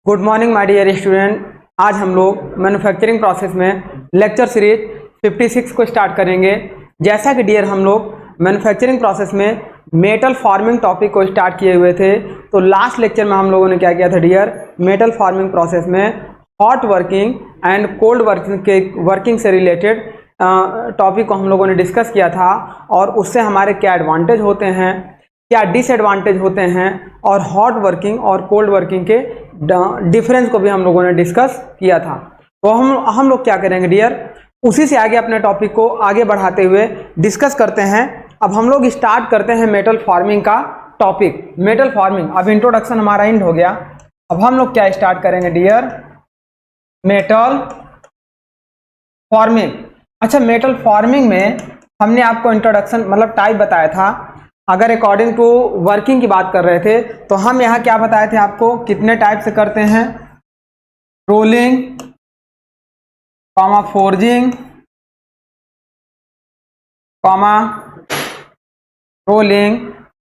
Good morning my dear student. आज हम लोग मैन्युफैक्चरिंग प्रोसेस में लेक्चर सीरीज 56 को स्टार्ट करेंगे। जैसा कि डियर हम लोग मैन्युफैक्चरिंग प्रोसेस में मेटल फॉर्मिंग टॉपिक को स्टार्ट किए हुए थे, तो लास्ट लेक्चर में हम लोगों ने क्या किया था डियर, मेटल फॉर्मिंग प्रोसेस में hot working and cold working के वर्किंग से रिलेटेड टॉपिक को हम लोगों ने डिस्कस किया था और उससे हमारे क्या एडवांटेज होते हैं, क्या डिसएडवांटेज होते हैं और हॉट वर्किंग और कोल्ड वर्किंग के डिफरेंस को भी हम लोगों ने डिस्कस किया था। तो हम लोग क्या करेंगे डियर, उसी से आगे अपने टॉपिक को आगे बढ़ाते हुए डिस्कस करते हैं। अब हम लोग स्टार्ट करते हैं मेटल फॉर्मिंग का टॉपिक। मेटल फॉर्मिंग, अब इंट्रोडक्शन हमारा एंड हो गया। अब हम लोग क्या स्टार्ट करेंगे डियर, मेटल फॉर्मिंग। अच्छा, मेटल फॉर्मिंग में हमने आपको इंट्रोडक्शन मतलब टाइप बताया था। अगर अकॉर्डिंग टू वर्किंग की बात कर रहे थे तो हम यहाँ क्या बताए थे आपको, कितने टाइप से करते हैं, rolling, comma forging, comma rolling,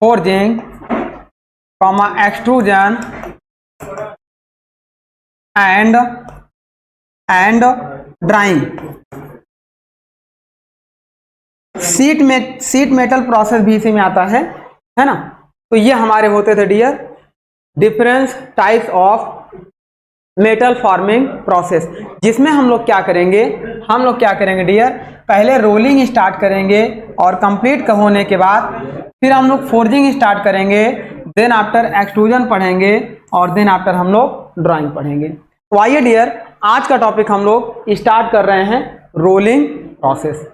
forging, comma extrusion and drawing. Seat metal process भी इसी में आता है ना। तो ये हमारे होते थे dear difference types of metal forming process, जिसमें हम लोग क्या करेंगे डियर, पहले रोलिंग स्टार्ट करेंगे और कंप्लीट होने के बाद फिर हम लोग फोर्जिंग स्टार्ट करेंगे, देन आफ्टर एक्सट्रूजन पढ़ेंगे और देन आफ्टर हम लोग ड्राइंग पढ़ेंगे। तो आइए डियर, आज का टॉपिक हम लोग स्टार्ट कर रहे हैं रोलिंग प्रोसेस।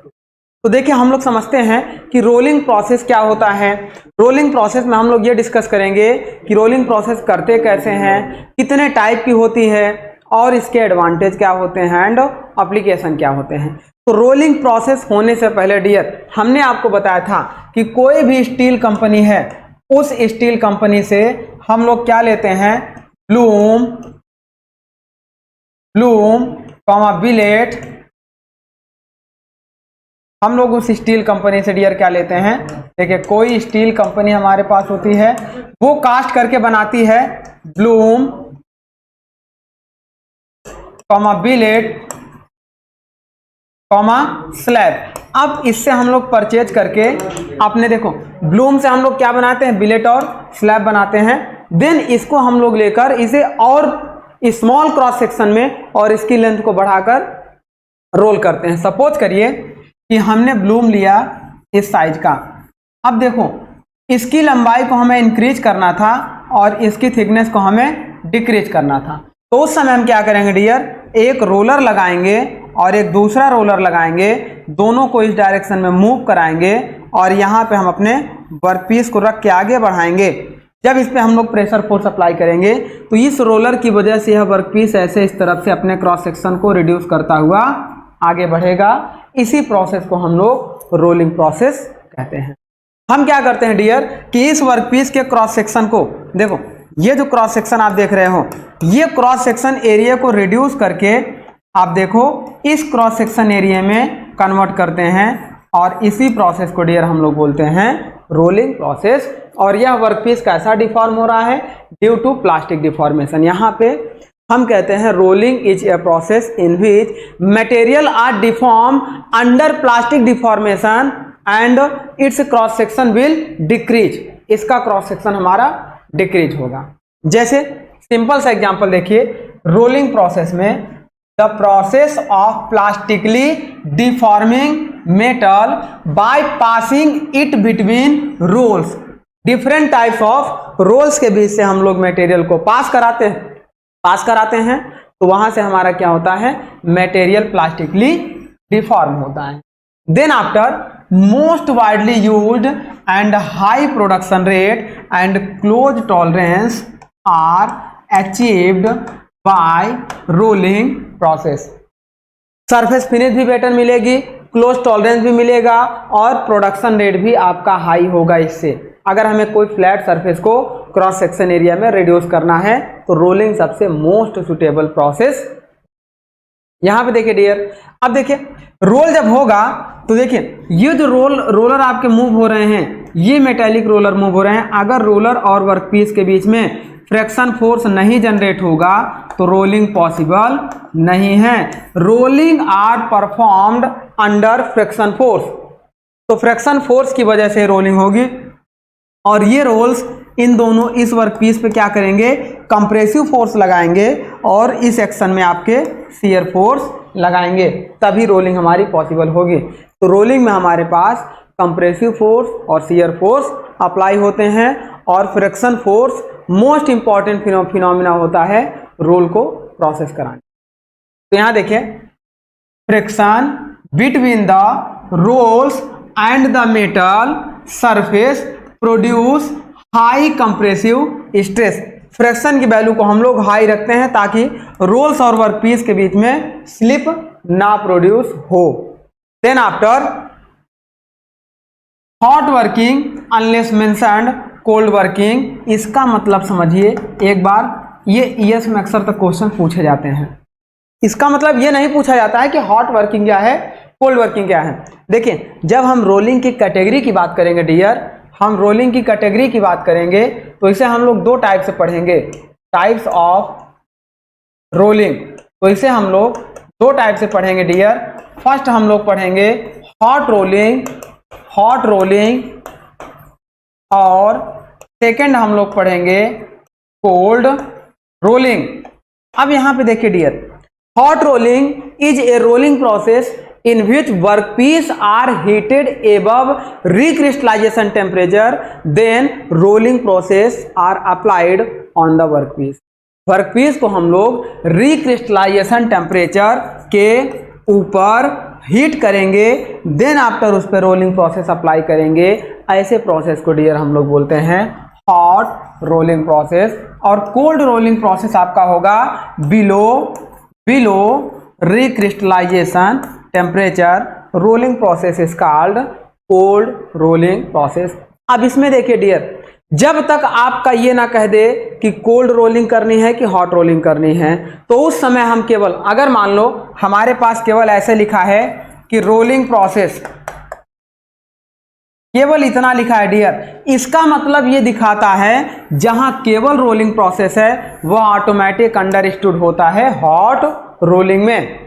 तो देखिए, हम लोग समझते हैं कि रोलिंग प्रोसेस क्या होता है। रोलिंग प्रोसेस में हम लोग ये डिस्कस करेंगे कि रोलिंग प्रोसेस करते कैसे हैं, कितने टाइप की होती है और इसके एडवांटेज क्या होते हैं एंड एप्लीकेशन क्या होते हैं। तो रोलिंग प्रोसेस होने से पहले डियर हमने आपको बताया था कि कोई भी स्टील कंपनी है, उस स्टील कंपनी से हम लोग क्या लेते हैं, ब्लूम, बिलेट। हम लोग उस स्टील कंपनी से डियर क्या लेते हैं, देखिए कोई स्टील कंपनी हमारे पास होती है, वो कास्ट करके बनाती है ब्लूम, बिलेट, स्लैब। अब इससे हम लोग परचेज करके अपने, देखो ब्लूम से हम लोग क्या बनाते हैं, बिलेट और स्लैब बनाते हैं। देन इसको हम लोग लेकर इसे और स्मॉल क्रॉस सेक्शन में और इसकी लेंथ को बढ़ाकर रोल करते हैं। सपोज करिए कि हमने ब्लूम लिया इस साइज का। अब देखो, इसकी लंबाई को हमें इंक्रीज करना था और इसकी थिकनेस को हमें डिक्रीज करना था। तो उस समय हम क्या करेंगे डियर, एक रोलर लगाएंगे और एक दूसरा रोलर लगाएंगे, दोनों को इस डायरेक्शन में मूव कराएंगे और यहाँ पे हम अपने वर्कपीस को रख के आगे बढ़ाएंगे। जब इस पे हम लोग प्रेशर फोर्स अप्लाई करेंगे तो इस रोलर की वजह से यह वर्कपीस ऐसे इस तरफ से अपने क्रॉस सेक्शन को रिड्यूस करता हुआ आगे बढ़ेगा। इसी प्रोसेस को हम लोग रोलिंग प्रोसेस कहते हैं। हम क्या करते हैं डियर कि इस वर्कपीस के क्रॉस सेक्शन को, देखो ये जो क्रॉस सेक्शन आप देख रहे हो, ये क्रॉस सेक्शन एरिया को रिड्यूस करके आप देखो इस क्रॉस सेक्शन एरिया में कन्वर्ट करते हैं और इसी प्रोसेस को डियर हम लोग बोलते हैं रोलिंग प्रोसेस। और यह वर्कपीस कैसा डिफॉर्म हो रहा है, ड्यू टू प्लास्टिक डिफॉर्मेशन। यहाँ पे हम कहते हैं rolling is a process in which material are deform under plastic deformation and its cross section will decrease. इसका क्रॉस सेक्शन हमारा डिक्रीज होगा। जैसे सिंपल सा एग्जांपल देखिए, रोलिंग प्रोसेस में the process of plastically deforming metal by passing it between rolls. Different types of rolls के बीच से हम लोग मटेरियल को पास कराते हैं तो वहां से हमारा क्या होता है, मटेरियल प्लास्टिकली डिफॉर्म होता है। Then after most widely used and high production rate and close tolerance are achieved by rolling process. Surface finish भी बेटर मिलेगी, क्लोज टॉलरेंस भी मिलेगा और प्रोडक्शन रेट भी आपका हाई होगा। इससे अगर हमें कोई फ्लैट सरफेस को क्रॉस सेक्शन एरिया में रिड्यूस करना है तो रोलिंग सबसे मोस्ट सुटेबल प्रोसेस। यहां पे देखिए डियर, अब देखिए रोल जब होगा तो देखिए ये जो रोलर आपके मूव हो रहे हैं, ये मेटेलिक रोलर मूव हो रहे हैं। अगर रोलर और वर्कपीस के बीच में फ्रिक्शन फोर्स नहीं जनरेट होगा तो रोलिंग पॉसिबल नहीं है। Rolling are performed under friction force, तो फ्रिक्शन फोर्स की वजह से रोलिंग होगी। और ये रोल्स इन दोनों इस वर्कपीस पे क्या करेंगे, कंप्रेसिव फोर्स लगाएंगे और इस एक्शन में आपके शियर फोर्स लगाएंगे, तभी रोलिंग हमारी पॉसिबल होगी। तो रोलिंग में हमारे पास कंप्रेसिव फोर्स और शियर फोर्स अप्लाई होते हैं और friction force most important phenomena होता है रोल को प्रोसेस कराने। तो यहां देखिए, friction between the rolls and the metal surface produce high compressive stress. Friction की वैल्यू को हम लोग हाई रखते हैं ताकि रोल्स और वर्कपीस के बीच में स्लिप ना प्रोड्यूस हो। Then after hot working unless mentioned cold working, इसका मतलब समझिए एक बार, ये ईएस में अक्सर तक क्वेश्चन पूछे जाते हैं। इसका मतलब ये नहीं पूछा जाता है कि हॉट वर्किंग क्या है, कोल्ड वर्किंग क्या है। देखिए, जब हम रोलिंग की कैटेगरी की बात करेंगे डियर, हम रोलिंग की कैटेगरी की बात करेंगे तो इसे हम लोग दो टाइप से पढ़ेंगे, टाइप्स ऑफ रोलिंग। तो इसे हम लोग दो टाइप से पढ़ेंगे डियर। फर्स्ट हम लोग पढ़ेंगे हॉट रोलिंग और सेकंड हम लोग पढ़ेंगे कोल्ड रोलिंग। अब यहां पे देखिए dear, hot rolling is a rolling process in which workpiece are heated above recrystallization temperature, then rolling process are applied on the workpiece। Workpiece को हम लोग रिक्रिस्टलाइजेशन टेम्परेचर के ऊपर हीट करेंगे, देन आफ्टर उस पर रोलिंग प्रोसेस अप्लाई करेंगे। ऐसे प्रोसेस को डियर हम लोग बोलते हैं हॉट रोलिंग प्रोसेस। और कोल्ड रोलिंग प्रोसेस आपका होगा below recrystallisation temperature, rolling process is called cold rolling process. अब इसमें देखिए डियर, जब तक आपका ये ना कह दे कि कोल्ड रोलिंग करनी है कि हॉट रोलिंग करनी है, तो उस समय हम केवल, अगर मान लो हमारे पास केवल ऐसे लिखा है कि रोलिंग प्रोसेस, केवल इतना लिखा है डियर, इसका मतलब ये दिखाता है जहां केवल रोलिंग प्रोसेस है वह ऑटोमेटिक अंडरस्टूड होता है हॉट रोलिंग में।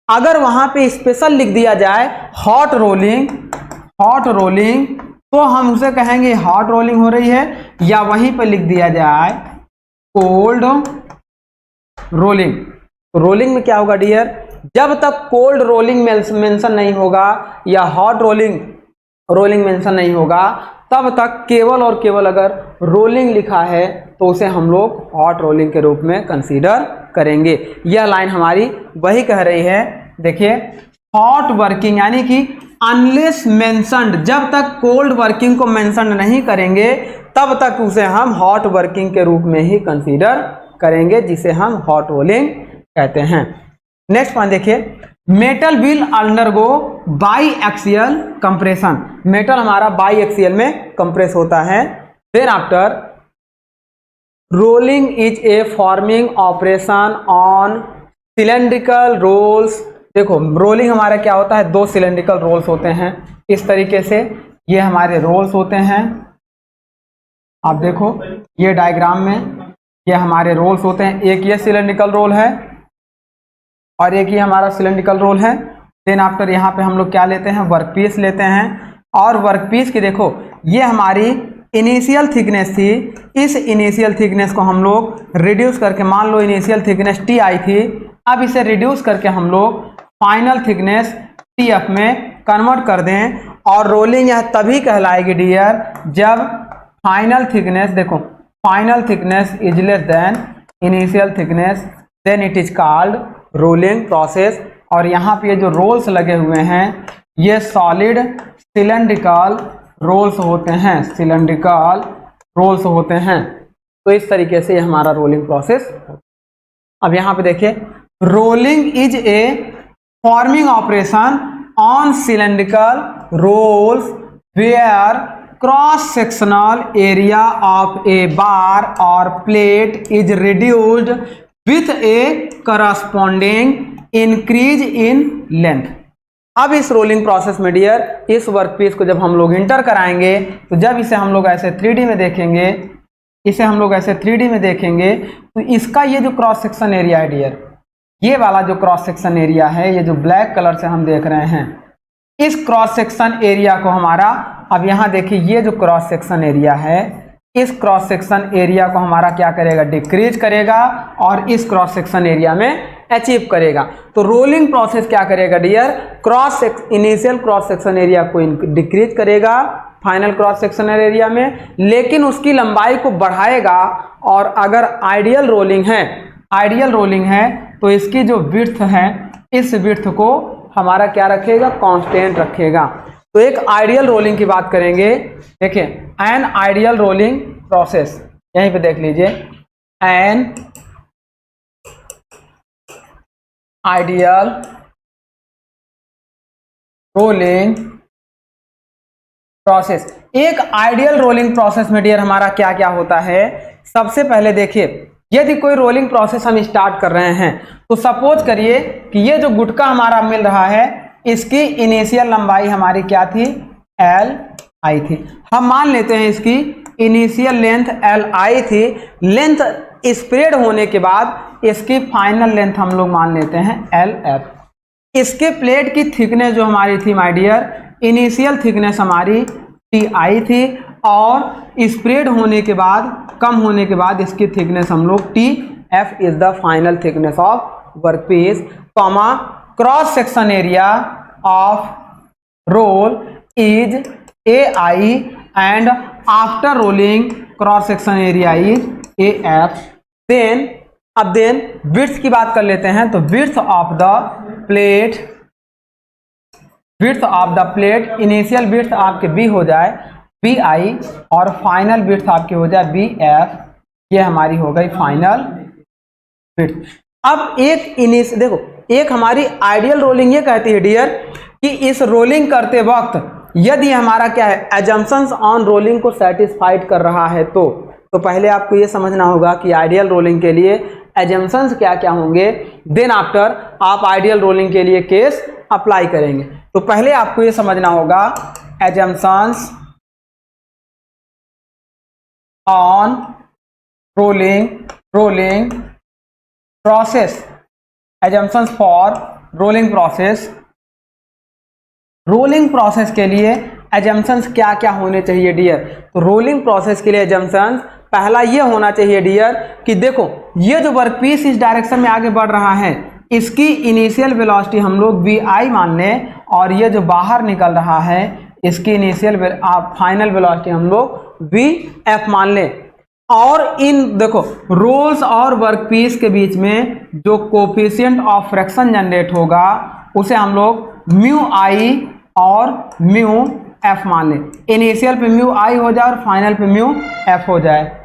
अगर वहां पे स्पेशल लिख दिया जाए हॉट रोलिंग तो हम उसे कहेंगे हॉट रोलिंग हो रही है, या वहीं पे लिख दिया जाए कोल्ड रोलिंग। तो रोलिंग में क्या होगा डियर, जब तक कोल्ड रोलिंग मेंशन नहीं होगा या हॉट रोलिंग मेंशन नहीं होगा, तब तक केवल और केवल अगर रोलिंग लिखा है तो उसे हम लोग हॉट रोलिंग के रूप में कंसीडर करेंगे। यह लाइन हमारी वही कह रही है। देखिए, हॉट वर्किंग यानी कि अनलेस मेंशन्ड, जब तक कोल्ड वर्किंग को मेंशन नहीं करेंगे तब तक उसे हम हॉट वर्किंग के रूप में ही कंसीडर करेंगे, जिसे हम हॉट रोलिंग कहते हैं। नेक्स्ट पॉइंट देखिए, metal will undergo biaxial compression. Metal हमारा बाई एक्सियल में कंप्रेस होता है। Then after rolling is a forming operation on cylindrical rolls. देखो, रोलिंग हमारा क्या होता है, दो सिलेंड्रिकल रोल्स होते हैं इस तरीके से, ये हमारे रोल्स होते हैं। आप देखो ये डायग्राम में ये हमारे रोल्स होते हैं, एक ये सिलेंड्रिकल रोल है और एक ये हमारा सिलेंड्रिकल रोल है। देन आफ्टर यहाँ पे हम लोग क्या लेते हैं, वर्कपीस लेते हैं, और वर्कपीस की देखो ये हमारी इनिशियल थिकनेस थी, इस इनिशियल थिकनेस को हम लोग रिड्यूस करके, मान लो इनिशियल थिकनेस टी आई थी, अब इसे रिड्यूस करके हम लोग फाइनल थिकनेस टी एफ में कन्वर्ट कर दें। और रोलिंग यह तभी कहलाएगी डियर जब फाइनल थिकनेस, देखो final thickness is less than initial thickness, then it is called rolling process. और यहाँ पे जो रोल्स लगे हुए हैं ये सॉलिड सिलेंड्रिकल रोल्स होते हैं, सिलेंड्रिकल रोल्स होते हैं। तो इस तरीके से ये हमारा रोलिंग प्रोसेस। अब यहाँ पे देखिए, rolling is a forming operation on cylindrical rolls where cross sectional area of a bar और plate is reduced with a corresponding increase in length. अब इस रोलिंग प्रोसेस में डियर, इस वर्कपीस को जब हम लोग इंटर कराएंगे तो जब इसे हम लोग ऐसे 3D में देखेंगे, इसे हम लोग ऐसे 3D में देखेंगे तो इसका ये जो क्रॉस सेक्शन एरिया है डियर, ये वाला जो क्रॉस सेक्शन एरिया है, ये जो ब्लैक कलर से हम देख रहे हैं, इस क्रॉस सेक्शन एरिया को हमारा, अब यहाँ देखिए ये जो क्रॉस सेक्शन एरिया है, इस क्रॉस सेक्शन एरिया को हमारा क्या करेगा, डिक्रीज करेगा और इस क्रॉस सेक्शन एरिया में अचीव करेगा। तो रोलिंग प्रोसेस क्या करेगा dear, initial cross section area को डिक्रीज करेगा फाइनल क्रॉस सेक्शनल एरिया में, लेकिन उसकी लंबाई को बढ़ाएगा। और अगर आइडियल रोलिंग है तो इसकी जो विड्थ है, इस विड्थ को हमारा क्या रखेगा, कांस्टेंट रखेगा। तो एक आइडियल रोलिंग की बात करेंगे, देखिए एन आइडियल रोलिंग प्रोसेस, यहीं पे देख लीजिए, एन आइडियल रोलिंग प्रोसेस। एक आइडियल रोलिंग प्रोसेस में डियर हमारा क्या क्या होता है, सबसे पहले देखिए, यदि कोई रोलिंग प्रोसेस हम स्टार्ट कर रहे हैं तो सपोज करिए कि ये जो गुटका हमारा मिल रहा है, इसकी इनिशियल लंबाई हमारी क्या थी, Li थी। हम मान लेते हैं इसकी इनिशियल लेंथ Li थी, लेंथ स्प्रेड होने के बाद इसकी फाइनल लेंथ हम लोग मान लेते हैं Lf। इसके प्लेट की थिकनेस जो हमारी थी माय डियर, इनिशियल थिकनेस हमारी Ti थी और स्प्रेड होने के बाद, कम होने के बाद इसकी थिकनेस हम लोग Tf is the final thickness of workpiece, comma cross section area of roll is Ai and after rolling cross section area is Af। Then width की बात कर लेते हैं, तो width of the plate, initial width आपके B हो जाए Bi और फाइनल विड्थ आपकी हो जाए Bf, ये हमारी हो गई फाइनल विड्थ। अब देखो, एक हमारी आइडियल रोलिंग ये कहती है डियर कि इस रोलिंग करते वक्त यदि हमारा क्या है, एजम्पशंस ऑन रोलिंग को सेटिस्फाइड कर रहा है तो पहले आपको ये समझना होगा कि आइडियल रोलिंग के लिए एजम्पशंस क्या क्या होंगे, देन आफ्टर आप आइडियल रोलिंग के लिए केस अप्लाई करेंगे। तो पहले आपको ये समझना होगा assumptions on rolling process, assumptions for rolling process के लिए एजम्पशंस क्या क्या होने चाहिए डियर। तो रोलिंग प्रोसेस के लिए एजम्पशंस पहला ये होना चाहिए डियर कि देखो, ये जो वर्कपीस इस डायरेक्शन में आगे बढ़ रहा है, इसकी इनिशियल वेलोसिटी हम लोग Vi मान लें और ये जो बाहर निकल रहा है इसकी इनिशियल फाइनल वेलोसिटी हम लोग Vf मान लें। और इन देखो रोल्स और वर्कपीस के बीच में जो कोफिशिएंट ऑफ फ्रैक्शन जनरेट होगा उसे हम लोग μi और μf मान लें। इनिशियल पे μi हो जाए और फाइनल पे μf हो जाए।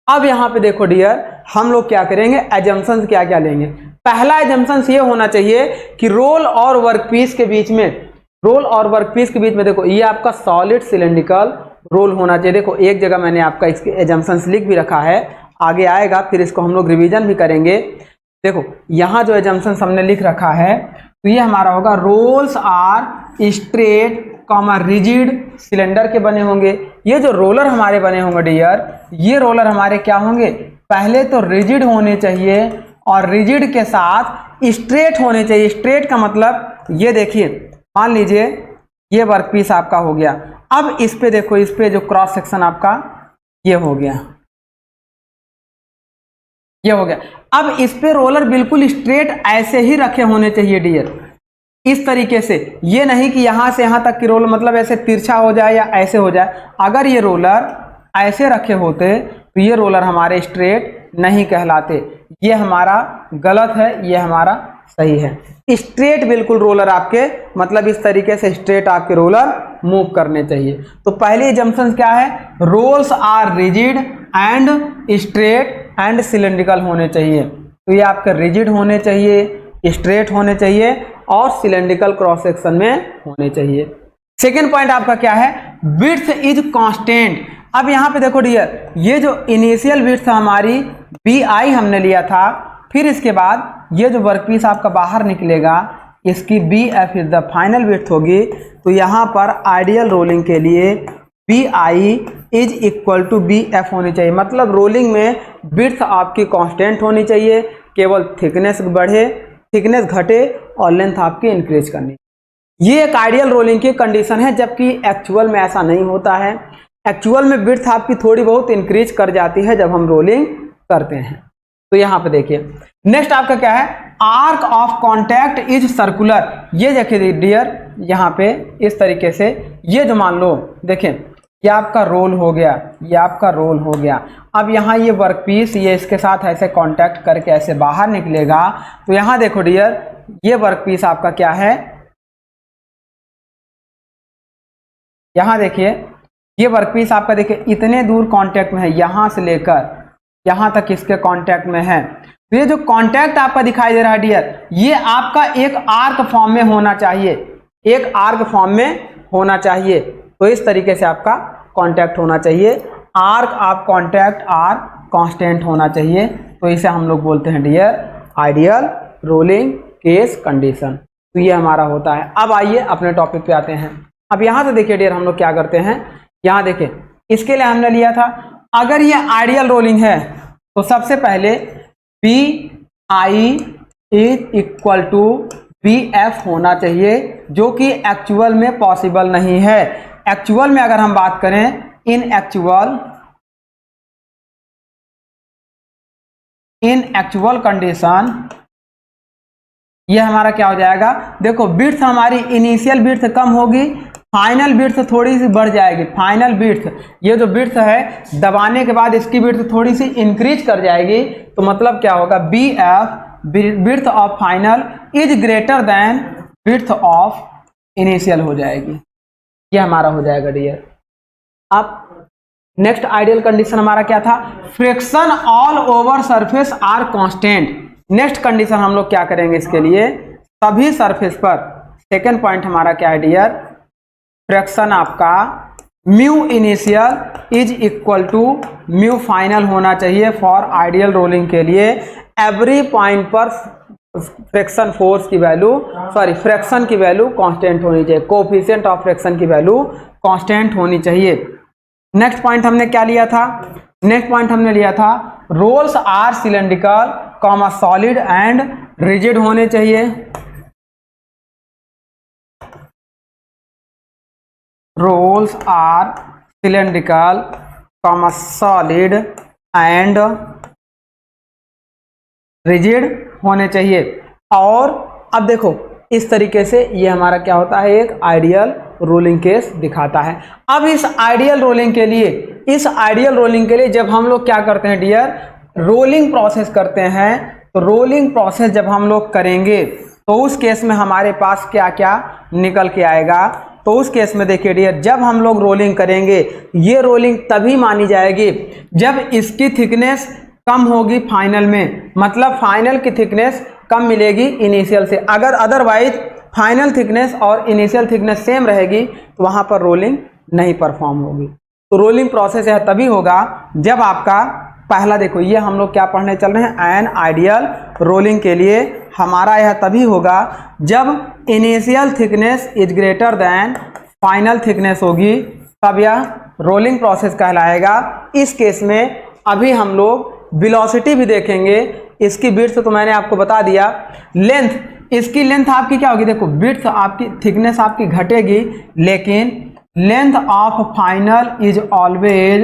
अब यहाँ पे देखो डियर, हम लोग क्या करेंगे, एजम्पशंस क्या क्या लेंगे। पहला एजम्पशंस ये होना चाहिए कि रोल और वर्कपीस के बीच में देखो, ये आपका सॉलिड सिलेंड्रिकल रोल होना चाहिए। देखो एक जगह मैंने आपका इसके एजम्पशंस लिख भी रखा है, आगे आएगा फिर इसको हम लोग रिवीजन भी करेंगे। देखो यहाँ जो एजम्पशंस हमने लिख रखा है, तो ये हमारा होगा rolls are straight comma rigid cylinder के बने होंगे। ये जो रोलर हमारे बने होंगे डियर, ये रोलर हमारे क्या होंगे, पहले तो रिजिड होने चाहिए और रिजिड के साथ स्ट्रेट होने चाहिए। स्ट्रेट का मतलब ये देखिए, मान लीजिए ये वर्कपीस आपका हो गया। अब इस पे देखो, इस पे जो क्रॉस सेक्शन आपका ये हो गया, ये हो गया। अब इस पे रोलर बिल्कुल स्ट्रेट ऐसे ही रखे होने चाहिए डियर, इस तरीके से। ये नहीं कि यहां से यहां तक की रोलर मतलब ऐसे तिरछा हो जाए या ऐसे हो जाए। अगर ये रोलर ऐसे रखे होते तो ये रोलर हमारे स्ट्रेट नहीं कहलाते। ये हमारा गलत है, ये हमारा सही है। स्ट्रेट बिल्कुल रोलर आपके, मतलब इस तरीके से स्ट्रेट आपके रोलर मूव करने चाहिए। तो पहली एजम्पशन क्या है, rolls are rigid and straight and cylindrical होने चाहिए। तो ये आपके रिजिड होने चाहिए, स्ट्रेट होने चाहिए और सिलेंड्रिकल क्रॉस सेक्शन में होने चाहिए। सेकेंड पॉइंट आपका क्या है, विड्थ इज कांस्टेंट। अब यहाँ पे देखो डियर, ये जो इनिशियल विड्थ हमारी Bi हमने लिया था, फिर इसके बाद ये जो वर्कपीस आपका बाहर निकलेगा इसकी Bf is the final width होगी। तो यहाँ पर आइडियल रोलिंग के लिए Bi is equal to B F होनी चाहिए। मतलब रोलिंग में विड्थ आपकी कांस्टेंट होनी चाहिए, केवल थिकनेस बढ़े, थिकनेस घटे और लेंथ आपकी इंक्रीज करनी। ये एक आइडियल रोलिंग की कंडीशन है, जबकि एक्चुअल में ऐसा नहीं होता है। एक्चुअल में विड्थ आपकी थोड़ी बहुत इंक्रीज कर जाती है जब हम रोलिंग करते हैं। तो यहाँ पे देखिए नेक्स्ट आपका क्या है, arc of contact is circular. ये देखिए डियर, यहाँ पे इस तरीके से ये जो मान लो देखिए ये आपका रोल हो गया, ये आपका रोल हो गया। अब यहाँ ये वर्कपीस ये इसके साथ ऐसे कांटेक्ट करके ऐसे बाहर निकलेगा। तो यहाँ देखो डियर, ये वर्कपीस आपका क्या है, यहाँ देखिए ये वर्कपीस आपका देखिए इतने दूर कांटेक्ट में है, यहाँ से लेकर यहाँ तक इसके कांटेक्ट में है। तो ये जो कांटेक्ट आपका दिखाई दे रहा है डियर, ये आपका एक आर्क फॉर्म में होना चाहिए, एक आर्क फॉर्म में होना चाहिए। तो इस तरीके से आपका कांटेक्ट होना चाहिए, arc of contact are constant होना चाहिए। तो इसे हम लोग बोलते हैं dear ideal rolling case condition. तो ये हमारा होता है। अब आइए अपने टॉपिक पे आते हैं। अब यहाँ से देखिए डियर हम लोग क्या करते हैं, यहाँ देखिए इसके लिए हमने लिया था, अगर ये आइडियल रोलिंग है तो सबसे पहले P I is equal to B F होना चाहिए, जो कि एक्चुअल में पॉसिबल नहीं है। एक्चुअल में अगर हम बात करें, इन एक्चुअल कंडीशन ये हमारा क्या हो जाएगा, देखो विड्थ हमारी इनिशियल विड्थ कम होगी, फाइनल विड्थ थोड़ी सी बढ़ जाएगी। फाइनल विड्थ, ये जो विड्थ है दबाने के बाद इसकी विड्थ थोड़ी सी इंक्रीज कर जाएगी। तो मतलब क्या होगा, B F width of final is greater than width of initial हो जाएगी। ये हमारा हो जाएगा डियर। अब नेक्स्ट आइडियल कंडीशन हमारा क्या था, friction all over surface are constant. Next condition हम लोग क्या करेंगे इसके लिए, सभी सरफेस पर, सेकेंड पॉइंट हमारा क्या है डियर, फ्रिक्शन आपका mu initial is equal to mu final होना चाहिए फॉर आइडियल रोलिंग के लिए। एवरी पॉइंट पर फ्रिक्शन फोर्स की वैल्यू, सॉरी फ्रिक्शन की वैल्यू कांस्टेंट होनी चाहिए, कोएफिशिएंट ऑफ फ्रिक्शन की वैल्यू कांस्टेंट होनी चाहिए। नेक्स्ट पॉइंट हमने क्या लिया था, नेक्स्ट पॉइंट हमने लिया था rolls are cylindrical comma solid and rigid होने चाहिए। Rolls are cylindrical comma solid and rigid होने चाहिए। और अब देखो इस तरीके से ये हमारा क्या होता है, एक आइडियल रोलिंग केस दिखाता है। अब इस आइडियल रोलिंग के लिए, इस आइडियल रोलिंग के लिए जब हम लोग क्या करते हैं डियर, रोलिंग प्रोसेस करते हैं, तो रोलिंग प्रोसेस जब हम लोग करेंगे तो उस केस में हमारे पास क्या क्या निकल के आएगा। तो उस केस में देखिए डियर, जब हम लोग रोलिंग करेंगे, ये रोलिंग तभी मानी जाएगी जब इसकी थिकनेस कम होगी फाइनल में, मतलब फाइनल की थिकनेस कम मिलेगी इनिशियल से। अगर अदरवाइज फाइनल थिकनेस और इनिशियल थिकनेस सेम रहेगी तो वहां पर रोलिंग नहीं परफॉर्म होगी। तो रोलिंग प्रोसेस यह तभी होगा जब आपका पहला, देखो ये हम लोग क्या पढ़ने चल रहे हैं, एन आइडियल रोलिंग के लिए हमारा यह तभी होगा जब initial thickness is greater then final thickness होगी, तब यह रोलिंग प्रोसेस कहलाएगा। इस केस में अभी हम लोग वेलोसिटी भी देखेंगे। इसकी विड्थ तो मैंने आपको बता दिया, लेंथ, इसकी लेंथ आपकी क्या होगी, देखो विड्थ आपकी, थिकनेस आपकी घटेगी, लेकिन length of final is always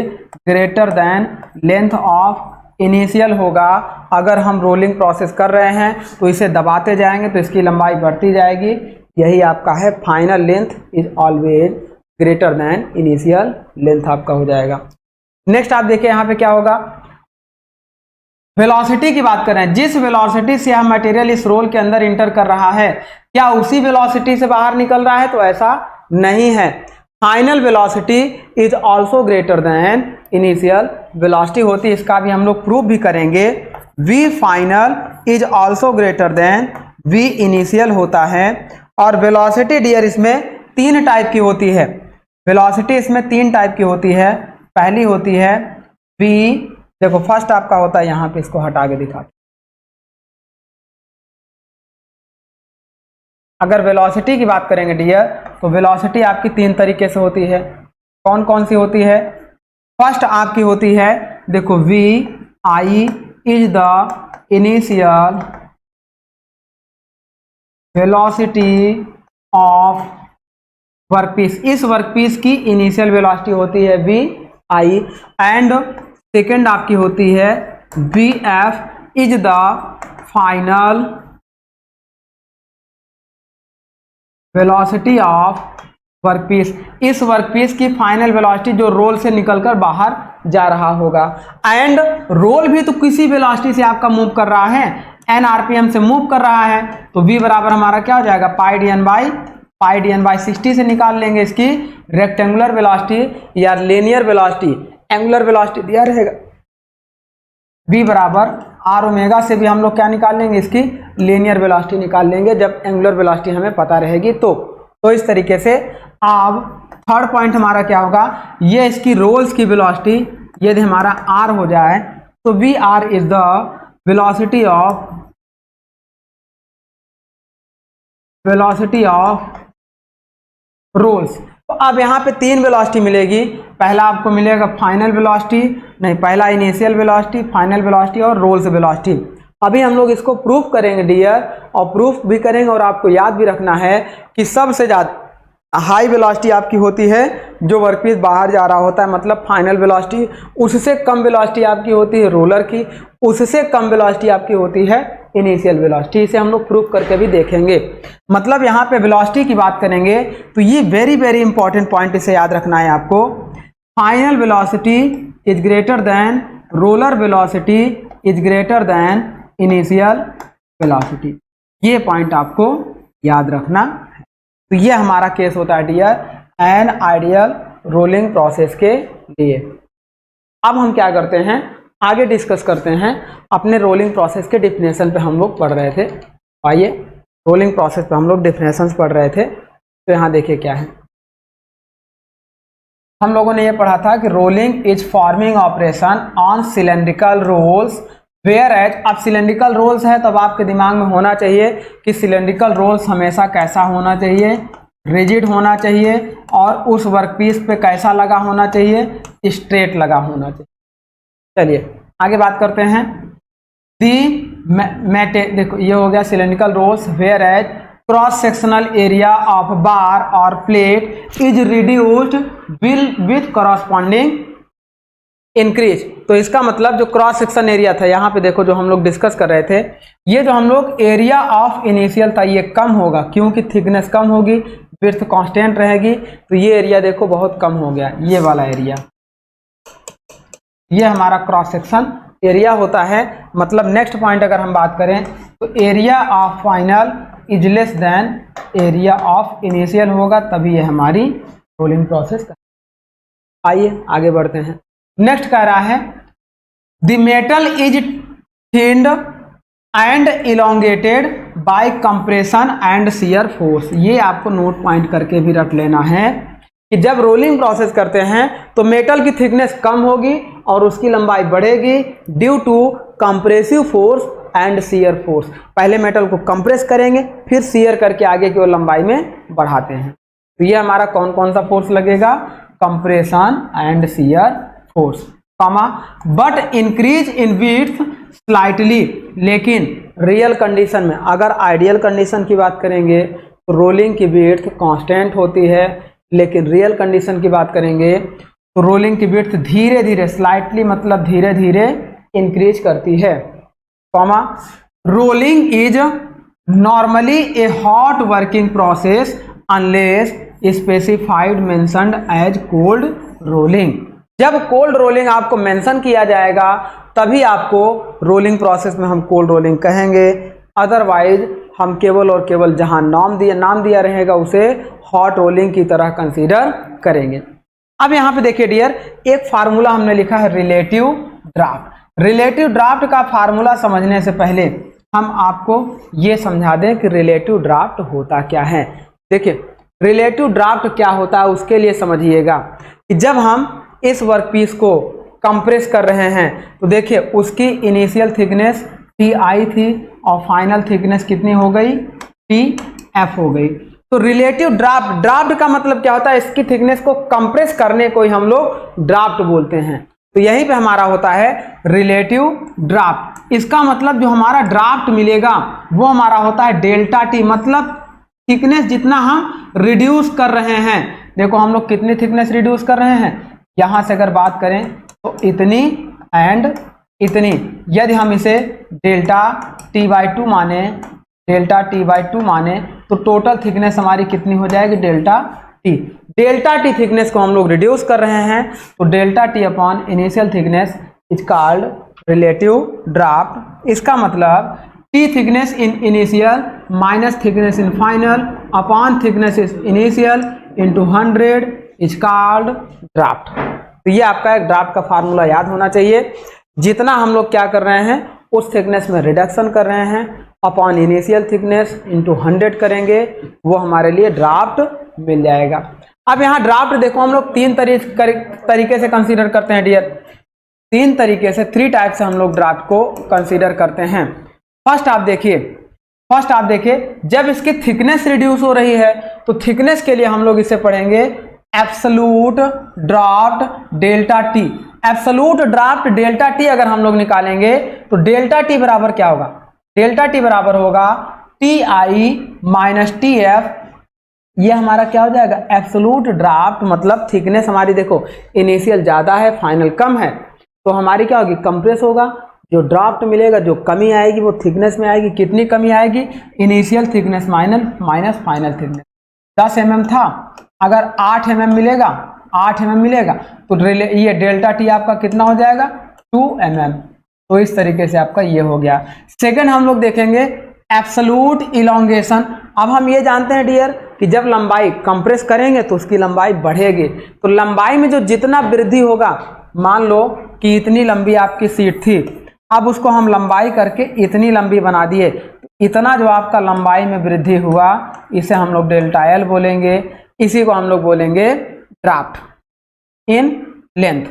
greater then length of initial होगा। अगर हम रोलिंग प्रोसेस कर रहे हैं तो इसे दबाते जाएंगे तो इसकी लंबाई बढ़ती जाएगी। यही आपका है final length is always greater than initial length आपका हो जाएगा। नेक्स्ट आप देखिए यहाँ पे क्या होगा, वेलोसिटी की बात कर रहे हैं। जिस वेलोसिटी से यह मटेरियल इस रोल के अंदर इंटर कर रहा है, क्या उसी वेलोसिटी से बाहर निकल रहा है, तो ऐसा नहीं है। Final velocity is also greater than initial velocity होती है, इसका भी हम लोग प्रूफ भी करेंगे। V final is also greater than V initial होता है। और वेलोसिटी डियर इसमें तीन टाइप की होती है, वेलोसिटी इसमें तीन टाइप की होती है। पहली होती है वी, देखो फर्स्ट आपका होता है, यहाँ पे इसको हटा के दिखा, अगर वेलोसिटी की बात करेंगे डियर तो वेलोसिटी आपकी तीन तरीके से होती है। कौन कौन सी होती है, फर्स्ट आपकी होती है, देखो V I is the initial velocity of workpiece. इस वर्कपीस की इनिशियल वेलोसिटी होती है वी आई, एंड सेकेंड आपकी होती है V F is the final velocity of workpiece. इस वर्कपीस की फाइनल वेलोसिटी जो रोल से निकलकर बाहर जा रहा होगा, एंड रोल भी तो किसी वेलोसिटी से आपका मूव कर रहा है, एन आरपीएम से मूव कर रहा है, तो v बराबर हमारा क्या हो जाएगा, पाई डी एन बाई 60 से निकाल लेंगे इसकी रेक्टेंगुलर वेलोसिटी या लीनियर वेलोसिटी। एंगुलर वेलोसिटी दिया रहेगा v बराबर आर ओमेगा, से भी हम लोग क्या निकाल लेंगे, इसकी लीनियर वेलोसिटी निकाल लेंगे जब एंगुलर वेलोसिटी हमें पता रहेगी। तो इस तरीके से अब थर्ड पॉइंट हमारा क्या होगा, ये इसकी रोल्स की वेलोसिटी यदि हमारा r हो जाए तो V R is the velocity of rolls. तो अब यहाँ पे तीन वेलोसिटी मिलेगी, पहला आपको मिलेगा फाइनल वेलोसिटी, नहीं पहला इनिशियल वेलोसिटी, फाइनल वेलोसिटी और रोल्स वेलोसिटी। अभी हम लोग इसको प्रूफ करेंगे डियर, और प्रूफ भी करेंगे, और आपको याद भी रखना है कि सबसे ज़्यादा हाई वेलोसिटी आपकी होती है जो वर्कपीस बाहर जा रहा होता है, मतलब फाइनल वेलोसिटी। उससे कम वेलोसिटी आपकी होती है रोलर की, उससे कम वेलोसिटी आपकी होती है इनिशियल वेलोसिटी। इसे हम लोग प्रूफ करके भी देखेंगे। मतलब यहाँ पे वेलोसिटी की बात करेंगे तो ये वेरी वेरी इंपॉर्टेंट पॉइंट, इसे याद रखना है आपको। Final velocity is greater then roller velocity is greater than initial velocity, ये पॉइंट आपको याद रखना है। तो ये हमारा केस होता है dear an ideal rolling process के लिए। अब हम क्या करते हैं, आगे डिस्कस करते हैं अपने रोलिंग प्रोसेस के डिफिनेशन पे हम लोग पढ़ रहे थे। आइए रोलिंग प्रोसेस पे हम लोग डिफिनेशंस पढ़ रहे थे, तो यहाँ देखिए क्या है। हम लोगों ने ये पढ़ा था कि rolling is forming operation on cylindrical rolls where as. अब सिलेंड्रिकल रोल्स है तब आपके दिमाग में होना चाहिए कि सिलेंड्रिकल रोल्स हमेशा कैसा होना चाहिए, रिजिड होना चाहिए, और उस वर्कपीस पे कैसा लगा होना चाहिए, स्ट्रेट लगा होना चाहिए। चलिए आगे बात करते हैं। देखो ये हो गया cylindrical rolls where as cross sectional area of bar और plate is reduced with corresponding increase. तो इसका मतलब जो क्रॉस सेक्शन एरिया था, यहाँ पे देखो जो हम लोग डिस्कस कर रहे थे, ये जो हम लोग एरिया ऑफ इनिशियल था ये कम होगा, क्योंकि थिकनेस कम होगी, विड्थ कांस्टेंट रहेगी, तो ये एरिया देखो बहुत कम हो गया, ये वाला एरिया, ये हमारा क्रॉस सेक्शन एरिया होता है। मतलब नेक्स्ट पॉइंट अगर हम बात करें तो area of final is less then area of initial होगा, तभी ये हमारी रोलिंग प्रोसेस का। आइए आगे बढ़ते हैं। नेक्स्ट कह रहा है the metal is thinned and elongated by compression and shear force. ये आपको नोट पॉइंट करके भी रख लेना है कि जब रोलिंग प्रोसेस करते हैं तो मेटल की थिकनेस कम होगी और उसकी लंबाई बढ़ेगी due to compressive force and shear force. पहले मेटल को कंप्रेस करेंगे, फिर शियर करके आगे की ओर लंबाई में बढ़ाते हैं। तो ये हमारा कौन कौन सा फोर्स लगेगा, compression and shear force, comma but increase in width slightly. लेकिन रियल कंडीशन में, अगर आइडियल कंडीशन की बात करेंगे तो रोलिंग की विड्थ कांस्टेंट होती है, लेकिन रियल कंडीशन की बात करेंगे तो रोलिंग की विड्थ धीरे धीरे, स्लाइटली मतलब धीरे धीरे इंक्रीज करती है, comma rolling is normally a hot working process unless specified mentioned as cold rolling. जब कोल्ड रोलिंग आपको मेंशन किया जाएगा तभी आपको रोलिंग प्रोसेस में हम कोल्ड रोलिंग कहेंगे, अदरवाइज हम केवल और केवल जहां नाम दिया रहेगा उसे हॉट रोलिंग की तरह कंसीडर करेंगे। अब यहाँ पे देखिए डियर, एक फार्मूला हमने लिखा है रिलेटिव ड्राफ्ट। रिलेटिव ड्राफ्ट का फार्मूला समझने से पहले हम आपको ये समझा दें कि रिलेटिव ड्राफ्ट होता क्या है। देखिए रिलेटिव ड्राफ्ट क्या होता है उसके लिए समझिएगा कि जब हम इस वर्कपीस को कंप्रेस कर रहे हैं तो देखिए उसकी इनिशियल थिकनेस टी आई थी और फाइनल थिकनेस कितनी हो गई, टी एफ हो गई। तो रिलेटिव ड्राफ्ट, ड्राफ्ट का मतलब क्या होता है, इसकी थिकनेस को कंप्रेस करने को ही हम लोग ड्राफ्ट बोलते हैं। तो यहीं पे हमारा होता है रिलेटिव ड्राफ्ट। इसका मतलब जो हमारा ड्राफ्ट मिलेगा वो हमारा होता है डेल्टा टी, मतलब थिकनेस जितना हम रिड्यूस कर रहे हैं। देखो हम लोग कितनी थिकनेस रिड्यूस कर रहे हैं, यहां से अगर बात करें तो इतनी एंड इतनी। यदि हम इसे डेल्टा टी बाई टू माने, डेल्टा टी बाई टू माने, तो टोटल थिकनेस हमारी कितनी हो जाएगी, delta T. Delta T thickness को हम लोग रिड्यूस कर रहे हैं, तो delta T upon initial thickness is called relative draft. इसका मतलब T thickness in initial minus thickness in final upon thickness is initial into 100 is called draft. तो ये आपका एक ड्राफ्ट का फार्मूला याद होना चाहिए। जितना हम लोग क्या कर रहे हैं, उस थिकनेस में रिडक्शन कर रहे हैं, अपॉन इनिशियल थिकनेस इंटू 100 करेंगे, वो हमारे लिए ड्राफ्ट मिल जाएगा। अब यहाँ ड्राफ्ट देखो हम लोग तीन तरीके से कंसीडर करते हैं डियर, तीन तरीके से, 3 टाइप से हम लोग ड्राफ्ट को कंसीडर करते हैं। फर्स्ट आप देखिए, जब इसकी थिकनेस रिड्यूस हो रही है तो थिकनेस के लिए हम लोग इसे पढ़ेंगे absolute draft delta T. Absolute draft delta T अगर हम लोग निकालेंगे तो डेल्टा टी बराबर क्या होगा, डेल्टा टी बराबर होगा T I minus T F. ये हमारा क्या हो जाएगा, एब्सोल्यूट ड्राफ्ट, मतलब थिकनेस हमारी देखो इनिशियल ज्यादा है, फाइनल कम है, तो हमारी क्या होगी, कंप्रेस होगा। जो ड्राफ्ट मिलेगा, जो कमी आएगी वो थिकनेस में आएगी। कितनी कमी आएगी, initial thickness minus final thickness. 10 mm था, अगर 8 mm मिलेगा, 8 mm मिलेगा, तो ये डेल्टा टी आपका कितना हो जाएगा, 2 mm। तो इस तरीके से आपका ये हो गया। सेकंड हम लोग देखेंगे एब्सोल्यूट इलोंगेशन। अब हम ये जानते हैं डियर कि जब लंबाई कंप्रेस करेंगे तो उसकी लंबाई बढ़ेगी, तो लंबाई में जो जितना वृद्धि होगा, मान लो कि इतनी लंबी आपकी सीट थी, अब उसको हम लंबाई करके इतनी लंबी बना दिए, इतना जो आपका लंबाई में वृद्धि हुआ, इसे हम लोग डेल्टा एल बोलेंगे। इसी को हम लोग बोलेंगे draft in length,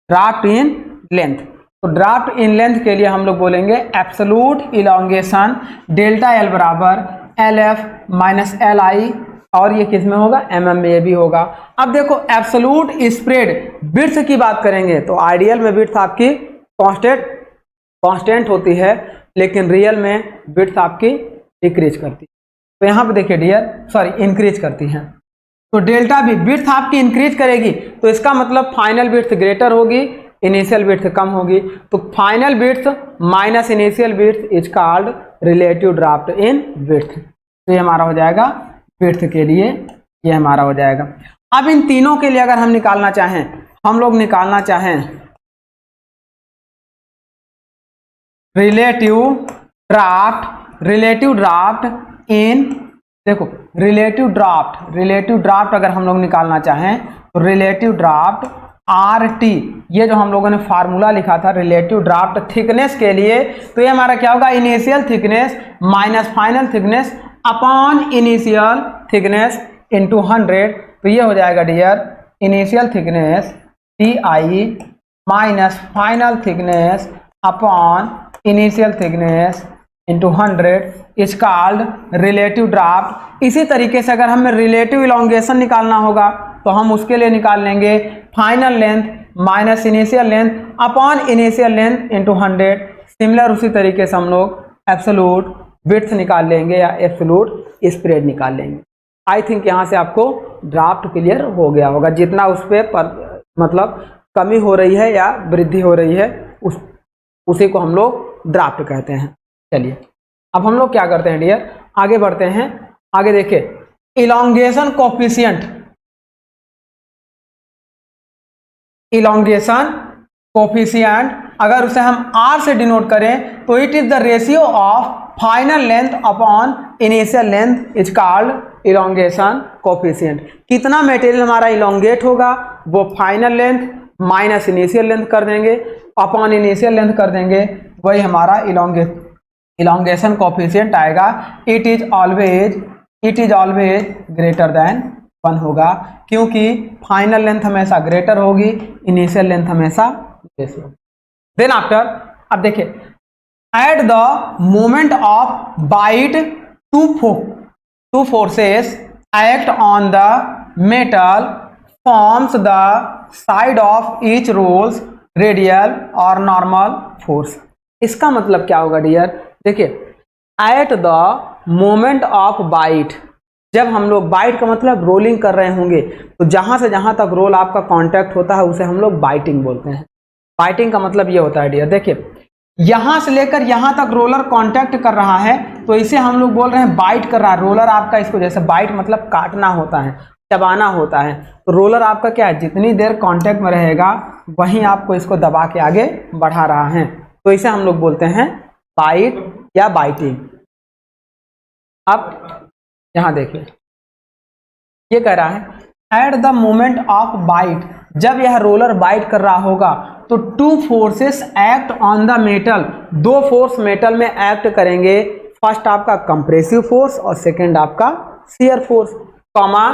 draft in length. तो ड्राफ्ट इन लेंथ के लिए हम लोग बोलेंगे एब्सोल्यूट इलोंगेशन डेल्टा एल बराबर L F minus L I, और ये किस में होगा, एम एम में ये भी होगा। अब देखो एब्सोल्यूट स्प्रेड विड्थ की बात करेंगे तो आइडियल में विड्थ आपकी कांस्टेंट होती है, लेकिन रियल में विड्थ आपकी डिक्रीज करती है। तो यहाँ पे देखिए डियर, इंक्रीज करती है। तो डेल्टा भी विड्थ आपकी इंक्रीज करेगी, तो इसका मतलब फाइनल विड्थ ग्रेटर होगी, इनिशियल विड्थ कम होगी। तो final width minus initial width is called relative draft in width. तो ये हमारा हो जाएगा विड्थ के लिए, ये हमारा हो जाएगा। अब इन तीनों के लिए अगर हम निकालना चाहें, हम लोग निकालना चाहें रिलेटिव ड्राफ्ट इन, देखो रिलेटिव ड्राफ्ट अगर हम लोग निकालना चाहें तो रिलेटिव ड्राफ्ट आर टी, ये जो हम लोगों ने फार्मूला लिखा था रिलेटिव ड्राफ्ट थिकनेस के लिए, तो ये हमारा क्या होगा, initial thickness minus final thickness upon initial thickness into 100। तो ये हो जाएगा dear initial thickness T I minus final thickness upon initial thickness into 100 is called relative draft. इसी तरीके से अगर हमें रिलेटिव इलोंगेशन निकालना होगा तो हम उसके लिए निकाल लेंगे final length minus initial length upon initial length into 100। Similar उसी तरीके से हम लोग एब्सोल्यूट विड्थ निकाल लेंगे या एब्सोल्यूट स्प्रेड निकाल लेंगे। आई थिंक यहाँ से आपको ड्राफ्ट क्लियर हो गया होगा। जितना उस पर मतलब कमी हो रही है या वृद्धि हो रही है, उसी को हम लोग ड्राफ्ट कहते हैं। चलिए अब हम लोग क्या करते हैं डियर, आगे बढ़ते हैं। आगे देखिए इलोंगेशन कोफिशिएंट, अगर उसे हम R से डिनोट करें तो it is the ratio of final length upon initial length is called elongation coefficient. कितना मटेरियल हमारा इलोंगेट होगा वो final length minus initial length कर देंगे अपॉन इनिशियल लेंथ कर देंगे, वही हमारा इलोंगेशन कोफिशिएंट आएगा। It is always greater than 1 होगा, क्योंकि फाइनल लेंथ हमेशा ग्रेटर होगी, इनिशियल लेंथ हमेशा लेस होगी। देन आफ्टर, अब देखिए at the moment of bite two to forces act on the metal forms the side of each rolls radial और normal force. इसका मतलब क्या होगा डियर, देखिए at the moment of bite, जब हम लोग बाइट का मतलब रोलिंग कर रहे होंगे तो जहां से जहां तक रोल आपका कांटेक्ट होता है उसे हम लोग बाइटिंग बोलते हैं। बाइटिंग का मतलब ये होता है डियर, देखिए यहां से लेकर यहां तक रोलर कांटेक्ट कर रहा है तो इसे हम लोग बोल रहे हैं बाइट कर रहा है रोलर आपका। इसको जैसे बाइट मतलब काटना होता है, चबाना होता है, तो रोलर आपका क्या है, जितनी देर कांटेक्ट में रहेगा वहीं आपको इसको दबा के आगे बढ़ा रहा है, तो इसे हम लोग बोलते हैं बाइट या बाइटिंग। अब यहां देखिए ये कह रहा है at the moment of bite, जब यह रोलर बाइट कर रहा होगा तो two forces act on the metal, दो फोर्स मेटल में एक्ट करेंगे। फर्स्ट आपका कंप्रेसिव फोर्स और सेकंड आपका shear force, comma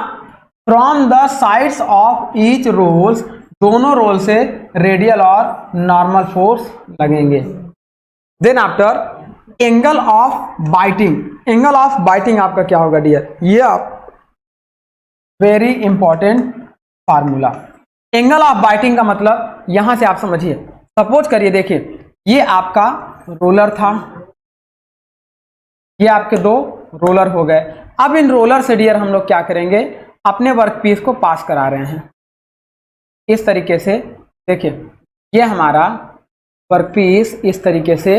from the sides of each rolls, दोनों रोल से रेडियल और नॉर्मल फोर्स लगेंगे। Then after angle of biting, angle of biting आपका क्या होगा डियर, ये आप very important formula. Angle of biting का मतलब यहां से आप समझिए, सपोज करिए देखिए ये आपका रोलर था, ये आपके दो रोलर हो गए। अब इन रोलर से डियर हम लोग क्या करेंगे, अपने वर्कपीस को पास करा रहे हैं इस तरीके से। देखिए ये हमारा वर्कपीस इस तरीके से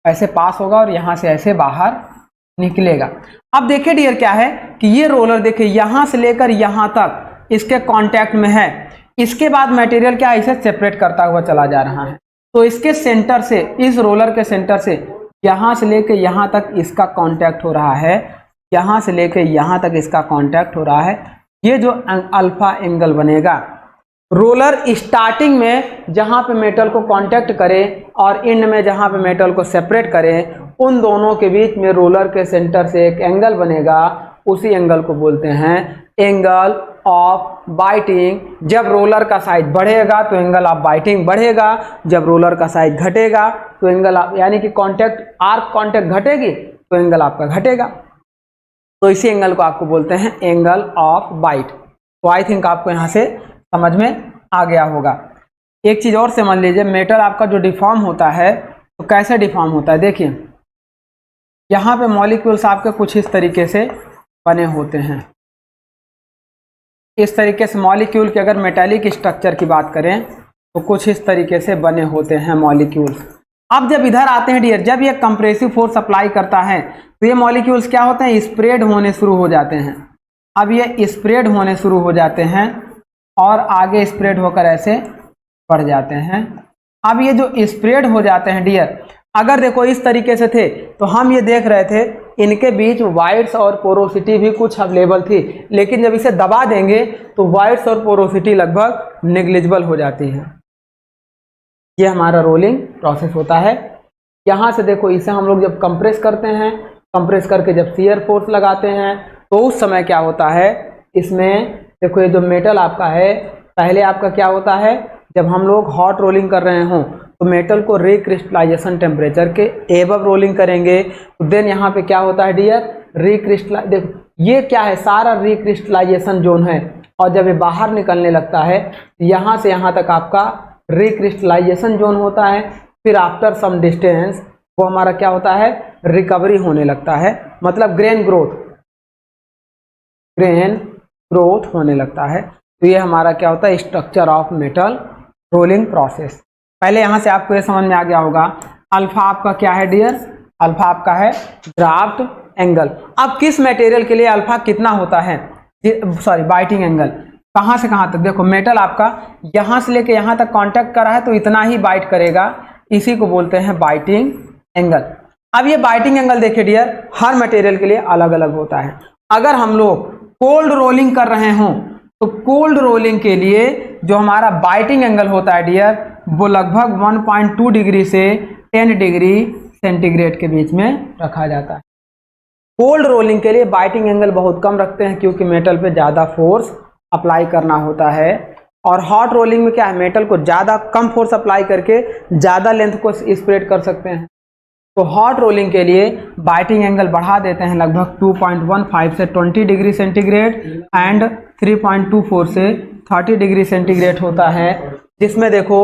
ऐसे पास होगा और यहां से ऐसे बाहर निकलेगा। अब देखिए डियर क्या है कि ये रोलर देखिए यहां से लेकर यहां तक इसके कांटेक्ट में है, इसके बाद मटेरियल क्या है इसे सेपरेट करता हुआ चला जा रहा है, तो इसके सेंटर से, इस रोलर के सेंटर से यहां से लेकर यहां तक इसका कांटेक्ट हो रहा है, यहां से लेकर यहां तक इसका कांटेक्ट हो रहा है। ये जो अल्फा एंगल बनेगा, रोलर स्टार्टिंग में जहां पे मेटल को कांटेक्ट करे और एंड में जहां पे मेटल को सेपरेट करे, उन दोनों के बीच में रोलर के सेंटर से एक एंगल बनेगा, उसी एंगल को बोलते हैं एंगल ऑफ बाइटिंग। जब रोलर का साइज बढ़ेगा तो एंगल ऑफ बाइटिंग बढ़ेगा, जब रोलर का साइज घटेगा तो एंगल यानी कि कांटेक्ट आर्क कांटेक्ट घटेगी तो एंगल आपका घटेगा, तो इसी एंगल को आपको बोलते हैं एंगल ऑफ बाइट। तो आई थिंक आपको यहाँ से समझ में आ गया होगा। एक चीज़ और समझ लीजिए, मेटल आपका जो डिफॉर्म होता है तो कैसे डिफॉर्म होता है, देखिए यहाँ पे मॉलिक्यूल्स आपके कुछ इस तरीके से बने होते हैं। इस तरीके से मॉलिक्यूल की अगर मेटालिक स्ट्रक्चर की बात करें तो कुछ इस तरीके से बने होते हैं मॉलिक्यूल्स। अब जब इधर आते हैं डियर, जब ये कंप्रेसिव फोर्स अप्लाई करता है तो ये मॉलिक्यूल्स क्या होते हैं, स्प्रेड होने शुरू हो जाते हैं। अब ये स्प्रेड होने शुरू हो जाते हैं और आगे स्प्रेड होकर ऐसे बढ़ जाते हैं। अब ये जो स्प्रेड हो जाते हैं डियर, अगर देखो इस तरीके से थे तो हम ये देख रहे थे इनके बीच वाइड्स और पोरोसिटी भी कुछ अवेलेबल थी, लेकिन जब इसे दबा देंगे तो वाइड्स और पोरोसिटी लगभग नेग्लिजिबल हो जाती है। ये हमारा रोलिंग प्रोसेस होता है। यहाँ से देखो इसे हम लोग जब कंप्रेस करते हैं, कंप्रेस करके जब शियर फोर्स लगाते हैं तो उस समय क्या होता है, इसमें देखो ये जो मेटल आपका है, पहले आपका क्या होता है, जब हम लोग हॉट रोलिंग कर रहे हों तो मेटल को रिक्रिस्टलाइजेशन टेम्परेचर के एबव रोलिंग करेंगे, तो देन यहाँ पे क्या होता है डियर, देखो ये क्या है, सारा रिक्रिस्टलाइजेशन जोन है, और जब ये बाहर निकलने लगता है यहाँ से यहाँ तक आपका रिक्रिस्टलाइजेशन जोन होता है। फिर आफ्टर सम डिस्टेंस वो हमारा क्या होता है, रिकवरी होने लगता है, मतलब ग्रेन ग्रोथ होने लगता है। तो ये हमारा क्या होता है, structure of metal rolling process. पहले यहाँ से आपको ये समझ में आ गया होगा, अल्फा आपका क्या है डियर, अल्फा आपका है ड्राफ्ट एंगल। अब किस मटेरियल के लिए अल्फा कितना होता है, सॉरी बाइटिंग एंगल, कहाँ से कहाँ तक, देखो मेटल आपका यहाँ से लेके यहाँ तक कांटेक्ट करा है तो इतना ही बाइट करेगा, इसी को बोलते हैं बाइटिंग एंगल। अब ये बाइटिंग एंगल देखिए डियर हर मटेरियल के लिए अलग अलग होता है। अगर हम लोग कोल्ड रोलिंग कर रहे हों तो कोल्ड रोलिंग के लिए जो हमारा बाइटिंग एंगल होता है डियर वो लगभग 1.2 डिग्री से 10 डिग्री सेंटीग्रेड के बीच में रखा जाता है। कोल्ड रोलिंग के लिए बाइटिंग एंगल बहुत कम रखते हैं क्योंकि मेटल पे ज़्यादा फोर्स अप्लाई करना होता है, और हॉट रोलिंग में क्या है, मेटल को ज़्यादा कम फोर्स अप्लाई करके ज़्यादा लेंथ को स्प्रेड कर सकते हैं। तो हॉट रोलिंग के लिए बाइटिंग एंगल बढ़ा देते हैं लगभग 2.15 से 20 डिग्री सेंटीग्रेड एंड 3.24 से 30 डिग्री सेंटीग्रेड होता है, जिसमें देखो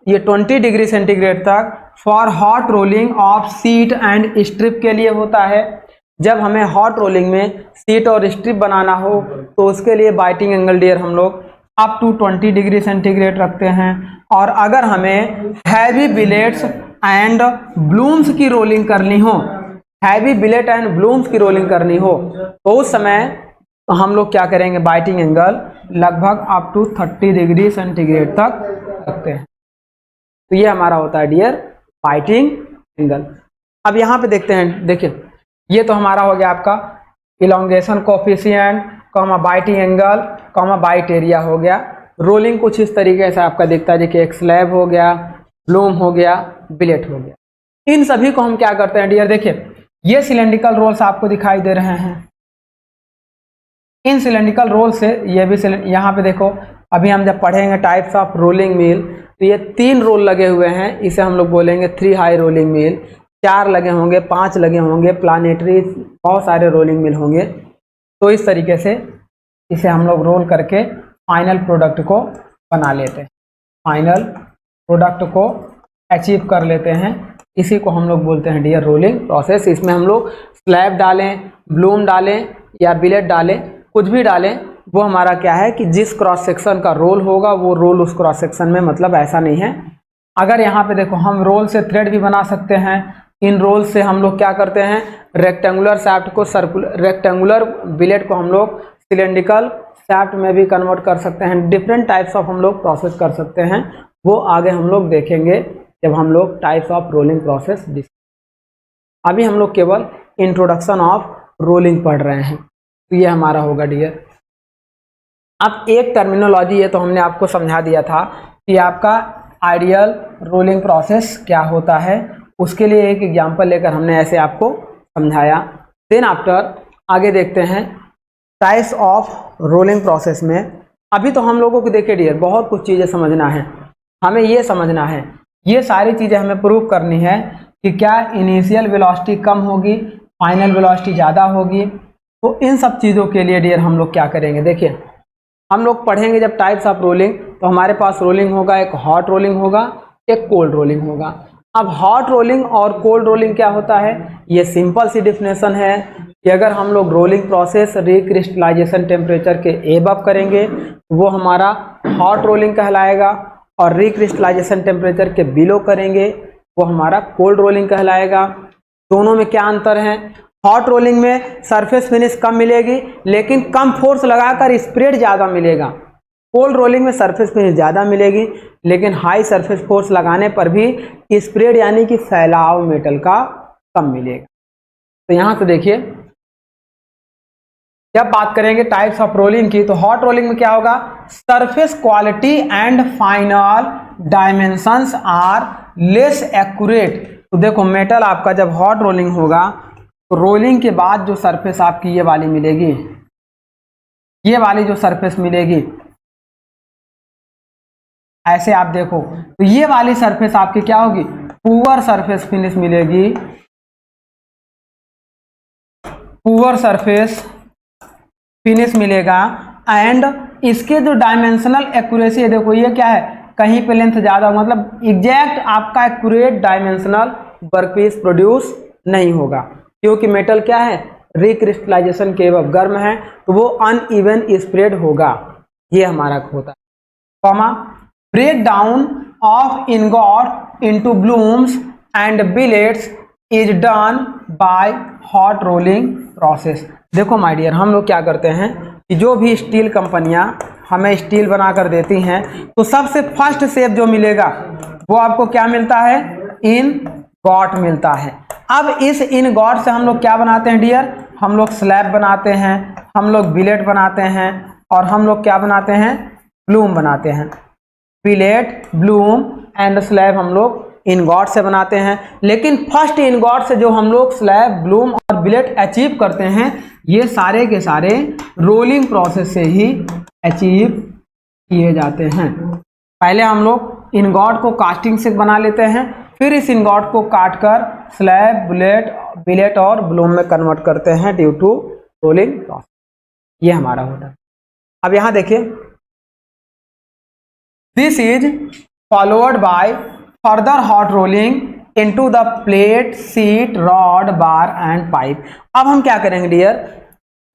ये 20 डिग्री सेंटीग्रेड तक for hot rolling of seat and strip के लिए होता है। जब हमें हॉट रोलिंग में सीट और स्ट्रिप बनाना हो तो उसके लिए बाइटिंग एंगल डियर हम लोग अप टू 20 डिग्री सेंटीग्रेड रखते हैं। और अगर हमें हैवी बिलेट्स एंड ब्लूम्स की रोलिंग करनी हो, हैवी बिलेट एंड ब्लूम्स की रोलिंग करनी हो तो उस समय हम लोग क्या करेंगे, बाइटिंग एंगल लगभग अप टू 30 डिग्री सेंटीग्रेड तक रखते हैं। तो ये हमारा होता है डियर बाइटिंग एंगल। अब यहाँ पे देखते हैं, देखिए ये तो हमारा हो गया आपका elongation coefficient, biting angle, bite area हो गया। रोलिंग कुछ इस तरीके से आपका दिखता है, देखिए एक स्लैब हो गया, ब्लूम हो गया, बिलेट हो गया। इन सभी को हम क्या करते हैं डियर, देखिए ये सिलेंड्रिकल रोल्स आपको दिखाई दे रहे हैं। इन सिलेंड्रिकल रोल से ये भी यहाँ पे देखो, अभी हम जब पढ़ेंगे टाइप्स ऑफ रोलिंग मिल तो ये 3 रोल लगे हुए हैं, इसे हम लोग बोलेंगे 3 हाई रोलिंग मिल। 4 लगे होंगे, 5 लगे होंगे, प्लानेटरी बहुत सारे रोलिंग मिल होंगे। तो इस तरीके से इसे हम लोग रोल करके फाइनल प्रोडक्ट को बना लेते हैं, फाइनल प्रोडक्ट को अचीव कर लेते हैं। इसी को हम लोग बोलते हैं डियर रोलिंग प्रोसेस। इसमें हम लोग स्लैब डालें, ब्लूम डालें या बिलेट डालें, कुछ भी डालें, वो हमारा क्या है कि जिस क्रॉस सेक्शन का रोल होगा वो रोल उस क्रॉस सेक्शन में, मतलब ऐसा नहीं है। अगर यहाँ पे देखो हम रोल से थ्रेड भी बना सकते हैं। इन रोल से हम लोग क्या करते हैं, रेक्टेंगुलर शाफ्ट को रेक्टेंगुलर बिलेट को हम लोग सिलेंड्रिकल शाफ्ट में भी कन्वर्ट कर सकते हैं। डिफरेंट टाइप्स ऑफ हम लोग प्रोसेस कर सकते हैं, वो आगे हम लोग देखेंगे जब हम लोग टाइप्स ऑफ रोलिंग प्रोसेस। अभी हम लोग केवल इंट्रोडक्शन ऑफ रोलिंग पढ़ रहे हैं, तो ये हमारा होगा डियर। अब एक टर्मिनोलॉजी, ये तो हमने आपको समझा दिया था कि आपका आइडियल रोलिंग प्रोसेस क्या होता है, उसके लिए एक एग्जांपल लेकर हमने ऐसे आपको समझाया। देन आफ्टर आगे देखते हैं टाइप्स ऑफ रोलिंग प्रोसेस में। अभी तो हम लोगों को देखिए डियर बहुत कुछ चीज़ें समझना है, हमें ये समझना है, ये सारी चीज़ें हमें प्रूव करनी है कि क्या इनिशियल वेलोसिटी कम होगी, फाइनल वेलोसिटी ज़्यादा होगी। तो इन सब चीज़ों के लिए डियर हम लोग क्या करेंगे, देखिए हम लोग पढ़ेंगे जब टाइप्स ऑफ रोलिंग, तो हमारे पास रोलिंग होगा, एक हॉट रोलिंग होगा, एक कोल्ड रोलिंग होगा। अब हॉट रोलिंग और कोल्ड रोलिंग क्या होता है, ये सिंपल सी डिफिनेशन है कि अगर हम लोग रोलिंग प्रोसेस रिक्रिस्टलाइजेशन टेम्परेचर के एबव करेंगे वो हमारा हॉट रोलिंग कहलाएगा, और रिक्रिस्टलाइजेशन टेम्परेचर के बिलो करेंगे वो हमारा कोल्ड रोलिंग कहलाएगा। दोनों में क्या अंतर है, हॉट रोलिंग में सरफेस फिनिश कम मिलेगी लेकिन कम फोर्स लगाकर स्प्रेड ज़्यादा मिलेगा। कोल्ड रोलिंग में सरफेस फिनिश ज़्यादा मिलेगी लेकिन हाई सरफेस फोर्स लगाने पर भी स्प्रेड यानी कि फैलाव मेटल का कम मिलेगा। तो यहाँ से देखिए जब बात करेंगे टाइप्स ऑफ रोलिंग की, तो हॉट रोलिंग में क्या होगा, surface quality and final dimensions are less accurate. तो देखो मेटल आपका जब हॉट रोलिंग होगा तो रोलिंग के बाद जो सरफेस आपकी ये वाली मिलेगी, ये वाली जो सरफेस मिलेगी, ऐसे आप देखो तो ये वाली सरफेस आपकी क्या होगी, पुअर सरफेस फिनिश मिलेगी, पुअर सरफेस फिनिश मिलेगा। एंड इसके जो डायमेंशनल एक्यूरेसी है, देखो ये क्या है, कहीं पे लेंथ ज़्यादा, मतलब एग्जैक्ट आपका एक्यूरेट डायमेंशनल वर्कपीस प्रोड्यूस नहीं होगा, क्योंकि मेटल क्या है, रिक्रिस्टलाइजेशन के एबव गर्म है, तो वो अनइवन स्प्रेड होगा, ये हमारा होता है। Comma break down of ingot into blooms and billets is done by hot rolling process. देखो माय डियर, हम लोग क्या करते हैं कि जो भी स्टील कंपनियां हमें स्टील बना कर देती हैं तो सबसे फर्स्ट शेप जो मिलेगा वो आपको क्या मिलता है, इन गॉट मिलता है। अब इस इन गॉट से हम लोग क्या बनाते हैं डियर, हम लोग स्लैब बनाते हैं, हम लोग बिलेट बनाते हैं, और हम लोग क्या बनाते हैं, ब्लूम बनाते हैं। बिलेट, ब्लूम एंड स्लैब हम लोग इनगॉट से बनाते हैं। लेकिन फर्स्ट इनगॉट से जो हम लोग स्लैब, ब्लूम और बिलेट अचीव करते हैं, ये सारे के सारे रोलिंग प्रोसेस से ही अचीव किए जाते हैं। पहले हम लोग इनगॉट को कास्टिंग से बना लेते हैं, फिर इस इनगॉट को काट कर स्लैब, बिलेट और ब्लूम में कन्वर्ट करते हैं ड्यू टू रोलिंग प्रोसेस। ये हमारा होता है। अब यहां देखिए, this is followed by further hot rolling into the plate, sheet, rod, bar and pipe. अब हम क्या करेंगे डियर,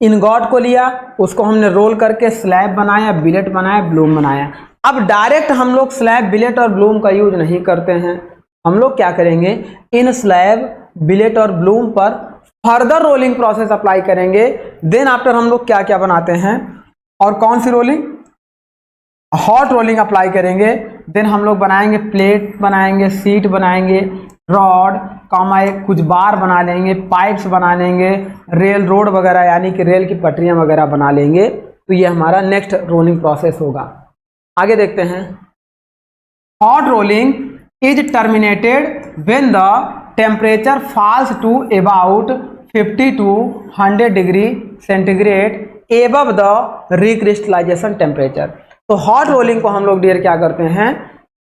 इनगॉट को लिया, उसको हमने रोल करके स्लैब बनाया, बिलेट बनाया, ब्लूम बनाया। अब डायरेक्ट हम लोग स्लैब, बिलेट और ब्लूम का यूज नहीं करते हैं। हम लोग क्या करेंगे, इन स्लैब, बिलेट और ब्लूम पर फर्दर रोलिंग प्रोसेस अप्लाई करेंगे। देन आफ्टर हम लोग क्या क्या बनाते हैं, और कौन सी रोलिंग, हॉट रोलिंग अप्लाई करेंगे। देन हम लोग बनाएंगे प्लेट, बनाएंगे शीट, बनाएंगे रॉड, एक कुछ बार बना लेंगे, पाइप्स बना लेंगे, रेल रोड वगैरह यानी कि रेल की पटरियां वगैरह बना लेंगे। तो ये हमारा नेक्स्ट रोलिंग प्रोसेस होगा। आगे देखते हैं, hot rolling is terminated when the temperature falls to about 50 to 100 degree centigrade above the recrystallization temperature. तो हॉट रोलिंग को हम लोग डियर क्या करते हैं,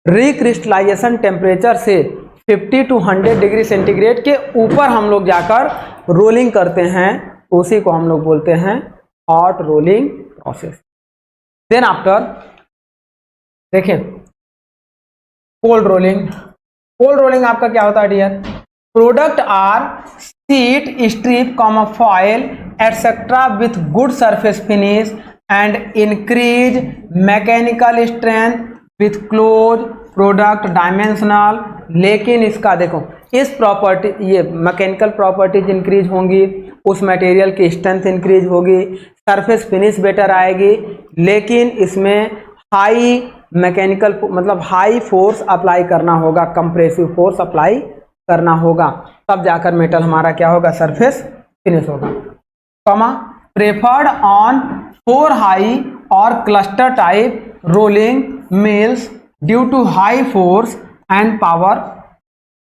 रिक्रिस्टलाइजेशन टेम्परेचर से 50 to 100 डिग्री सेंटीग्रेड के ऊपर हम लोग जाकर रोलिंग करते हैं, उसी को हम लोग बोलते हैं hot rolling process. Then after देखिए कोल्ड रोलिंग। कोल्ड रोलिंग आपका क्या होता है dear, product are sheet, strip, foil etcetera with good surface finish and increase mechanical strength with close product dimensional. लेकिन इसका देखो, इस प्रॉपर्टी, ये मैकेनिकल प्रॉपर्टीज इंक्रीज होंगी, उस मटेरियल की स्ट्रेंथ इंक्रीज होगी, सरफेस फिनिश बेटर आएगी, लेकिन इसमें हाई मैकेनिकल मतलब हाई फोर्स अप्लाई करना होगा, कंप्रेसिव फोर्स अप्लाई करना होगा, तब जाकर मेटल हमारा क्या होगा, सरफेस फिनिश होगा। प्रेफर्ड ऑन 4 हाई और cluster type rolling mills due to high force and power.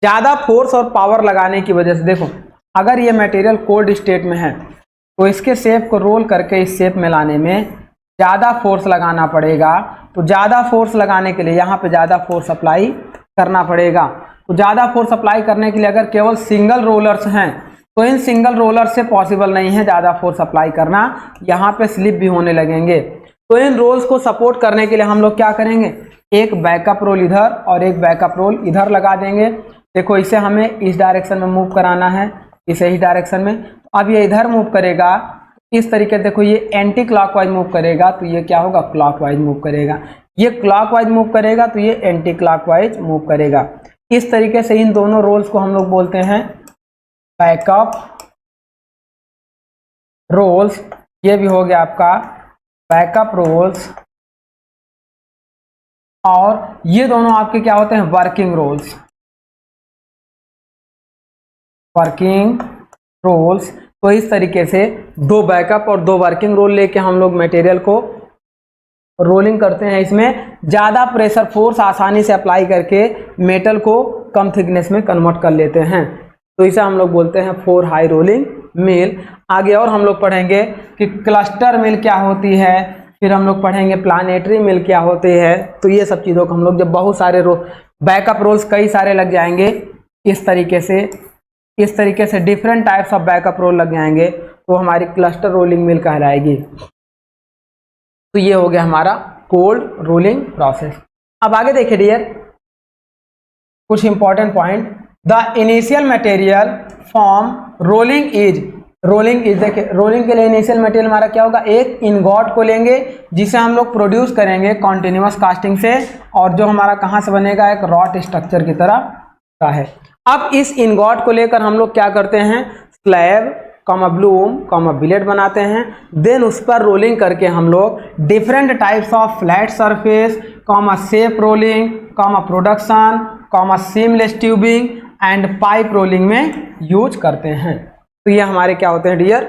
ज़्यादा फोर्स और पावर लगाने की वजह से, देखो अगर ये मटेरियल कोल्ड स्टेट में है तो इसके शेप को रोल करके इस शेप में लाने में ज़्यादा फोर्स लगाना पड़ेगा। तो ज़्यादा फोर्स लगाने के लिए यहाँ पे ज़्यादा फोर्स अप्लाई करना पड़ेगा। तो ज़्यादा फोर्स अप्लाई करने के लिए अगर केवल सिंगल रोलर्स हैं तो इन सिंगल रोलर से पॉसिबल नहीं है ज़्यादा फोर्स अप्लाई करना, यहाँ पे स्लिप भी होने लगेंगे। तो इन रोल्स को सपोर्ट करने के लिए हम लोग क्या करेंगे, एक बैकअप रोल इधर और एक बैकअप रोल इधर लगा देंगे। देखो इसे हमें इस डायरेक्शन में मूव कराना है, इसे इस डायरेक्शन में। अब ये इधर मूव करेगा इस तरीके से, देखो ये एंटी क्लॉकवाइज मूव करेगा तो ये क्या होगा, क्लॉकवाइज मूव करेगा। ये क्लॉकवाइज मूव करेगा तो ये एंटी क्लॉकवाइज मूव करेगा। इस तरीके से इन दोनों रोल्स को हम लोग बोलते हैं बैकअप रोल्स। ये भी हो गया आपका बैकअप रोल्स। और ये दोनों आपके क्या होते हैं, वर्किंग रोल्स। Working roles. तो इस तरीके से 2 बैकअप और 2 वर्किंग रोल लेके हम लोग मटेरियल को रोलिंग करते हैं। इसमें ज़्यादा प्रेशर फोर्स आसानी से अप्लाई करके मेटल को कम थिकनेस में कन्वर्ट कर लेते हैं। तो इसे हम लोग बोलते हैं 4 हाई रोलिंग मिल। आगे और हम लोग पढ़ेंगे कि क्लस्टर मिल क्या होती है, फिर हम लोग पढ़ेंगे प्लानेटरी मिल क्या होती है। तो ये सब चीज़ों को हम लोग, जब बहुत सारे बैकअप रोल्स कई सारे लग जाएंगे, इस तरीके से different types of backup roll लग जाएंगे तो हमारी क्लस्टर रोलिंग मिल कहलाएगी। तो ये हो गया हमारा कोल्ड रोलिंग प्रोसेस। अब आगे देखिए डियर कुछ important point. The initial material form rolling is देखिए रोलिंग के लिए इनिशियल मटेरियल हमारा क्या होगा, एक इनगॉट को लेंगे जिसे हम लोग प्रोड्यूस करेंगे कॉन्टिन्यूअस कास्टिंग से, और जो हमारा कहाँ से बनेगा, एक रॉड स्ट्रक्चर की तरह का है। अब इस इनगॉट को लेकर हम लोग क्या करते हैं, स्लैब ब्लूम बिलेट बनाते हैं। देन उस पर रोलिंग करके हम लोग different types of flat surface, shape rolling, production, seamless tubing and pipe rolling में यूज करते हैं। तो ये हमारे क्या होते हैं डियर,